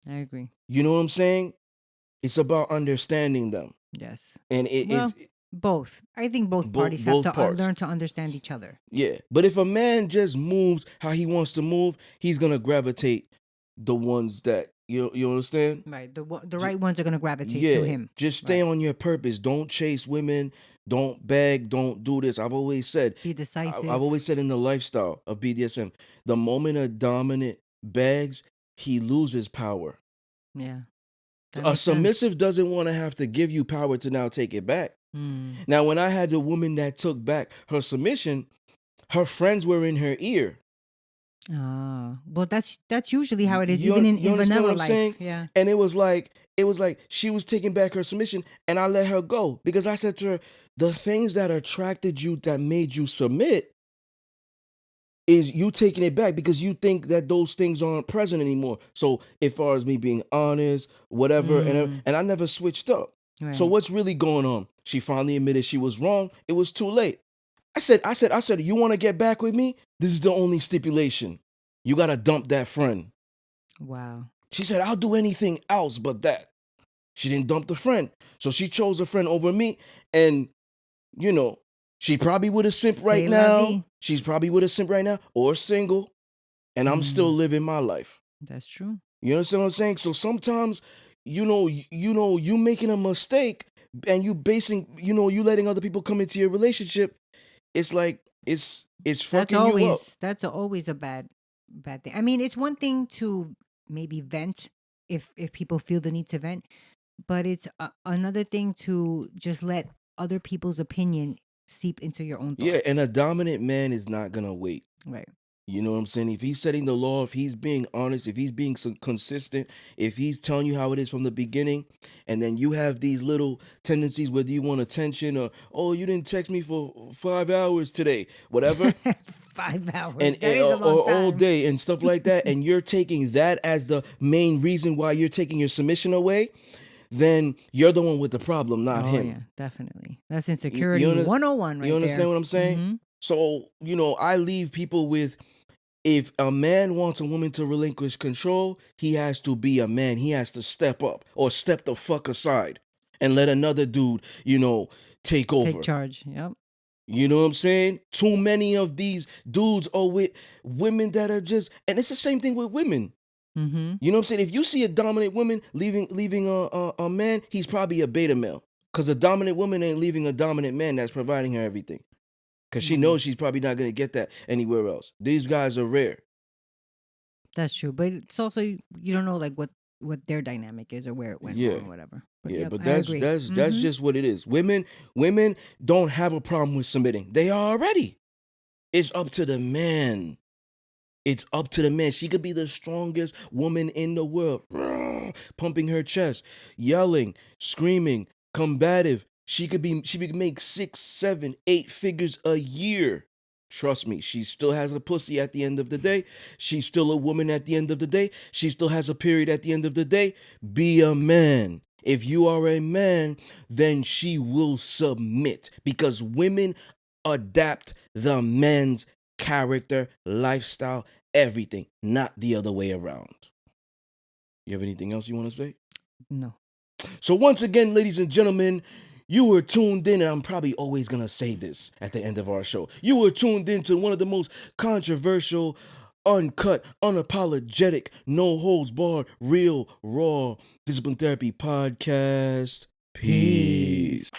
I agree. You know what I'm saying? It's about understanding them. Yes. And both. I think both parties both have to parts. learn to understand each other. Yeah. But if a man just moves how he wants to move, he's going to gravitate the ones that, you understand? Right. The right ones are going to gravitate to him. Just stay on your purpose. Don't chase women. Don't beg. Don't do this. I've always said. Be decisive. I've always said in the lifestyle of BDSM, the moment a dominant begs, he loses power. Yeah. A submissive doesn't want to have to give you power to now take it back. Now, when I had the woman that took back her submission, her friends were in her ear. Well, that's usually how it is, You even in understand vanilla what I'm life. saying? Yeah. And it was like she was taking back her submission, and I let her go because I said to her, the things that attracted you, that made you submit, is you taking it back because you think that those things aren't present anymore. So as far as me being honest, whatever, and I never switched up. Right. So what's really going on? She finally admitted she was wrong. It was too late. I said, you want to get back with me? This is the only stipulation. You got to dump that friend. Wow. She said, I'll do anything else but that. She didn't dump the friend. So she chose a friend over me. And, she probably would have simp right now. She's probably with a simp right now or single. And I'm still living my life. That's true. You understand what I'm saying? So sometimes, you making a mistake and you letting other people come into your relationship. It's like, it's fucking you up. That's always a bad thing. I mean, it's one thing to maybe vent if people feel the need to vent, but it's another thing to just let other people's opinion seep into your own thoughts. Yeah, and a dominant man is not gonna wait. Right. You know what I'm saying? If he's setting the law, if he's being honest, if he's being consistent, if he's telling you how it is from the beginning, and then you have these little tendencies, whether you want attention or, oh, you didn't text me for 5 hours today, whatever. 5 hours. And, that is a long time. all day and stuff like that, and you're taking that as the main reason why you're taking your submission away, then you're the one with the problem, not him. Yeah, definitely. That's insecurity 101 right there. You understand what I'm saying? Mm-hmm. So, I leave people with, if a man wants a woman to relinquish control, he has to be a man. He has to step up or step the fuck aside and let another dude, take over. Take charge. Yep. You know what I'm saying? Too many of these dudes are with women that are just, and it's the same thing with women. Mm-hmm. You know what I'm saying? If you see a dominant woman leaving a man, he's probably a beta male. Because a dominant woman ain't leaving a dominant man that's providing her everything. Because she knows she's probably not going to get that anywhere else. These guys are rare. That's true. But it's also, you don't know like what their dynamic is or where it went wrong or whatever. But but that's just what it is. Women don't have a problem with submitting. They are already. It's up to the man. It's up to the man. She could be the strongest woman in the world. Pumping her chest, yelling, screaming, combative. She could make 6, 7, 8 figures a year. Trust me, she still has a pussy at the end of the day. She's still a woman at the end of the day. She still has a period at the end of the day. Be a man. If you are a man, then she will submit, because women adapt the man's character, lifestyle, everything, not the other way around. You have anything else you want to say? No. So once again, ladies and gentlemen, you were tuned in, and I'm probably always going to say this at the end of our show. You were tuned in to one of the most controversial uncut, unapologetic, no holds barred, real, raw, Discipline Therapy Podcast. Peace.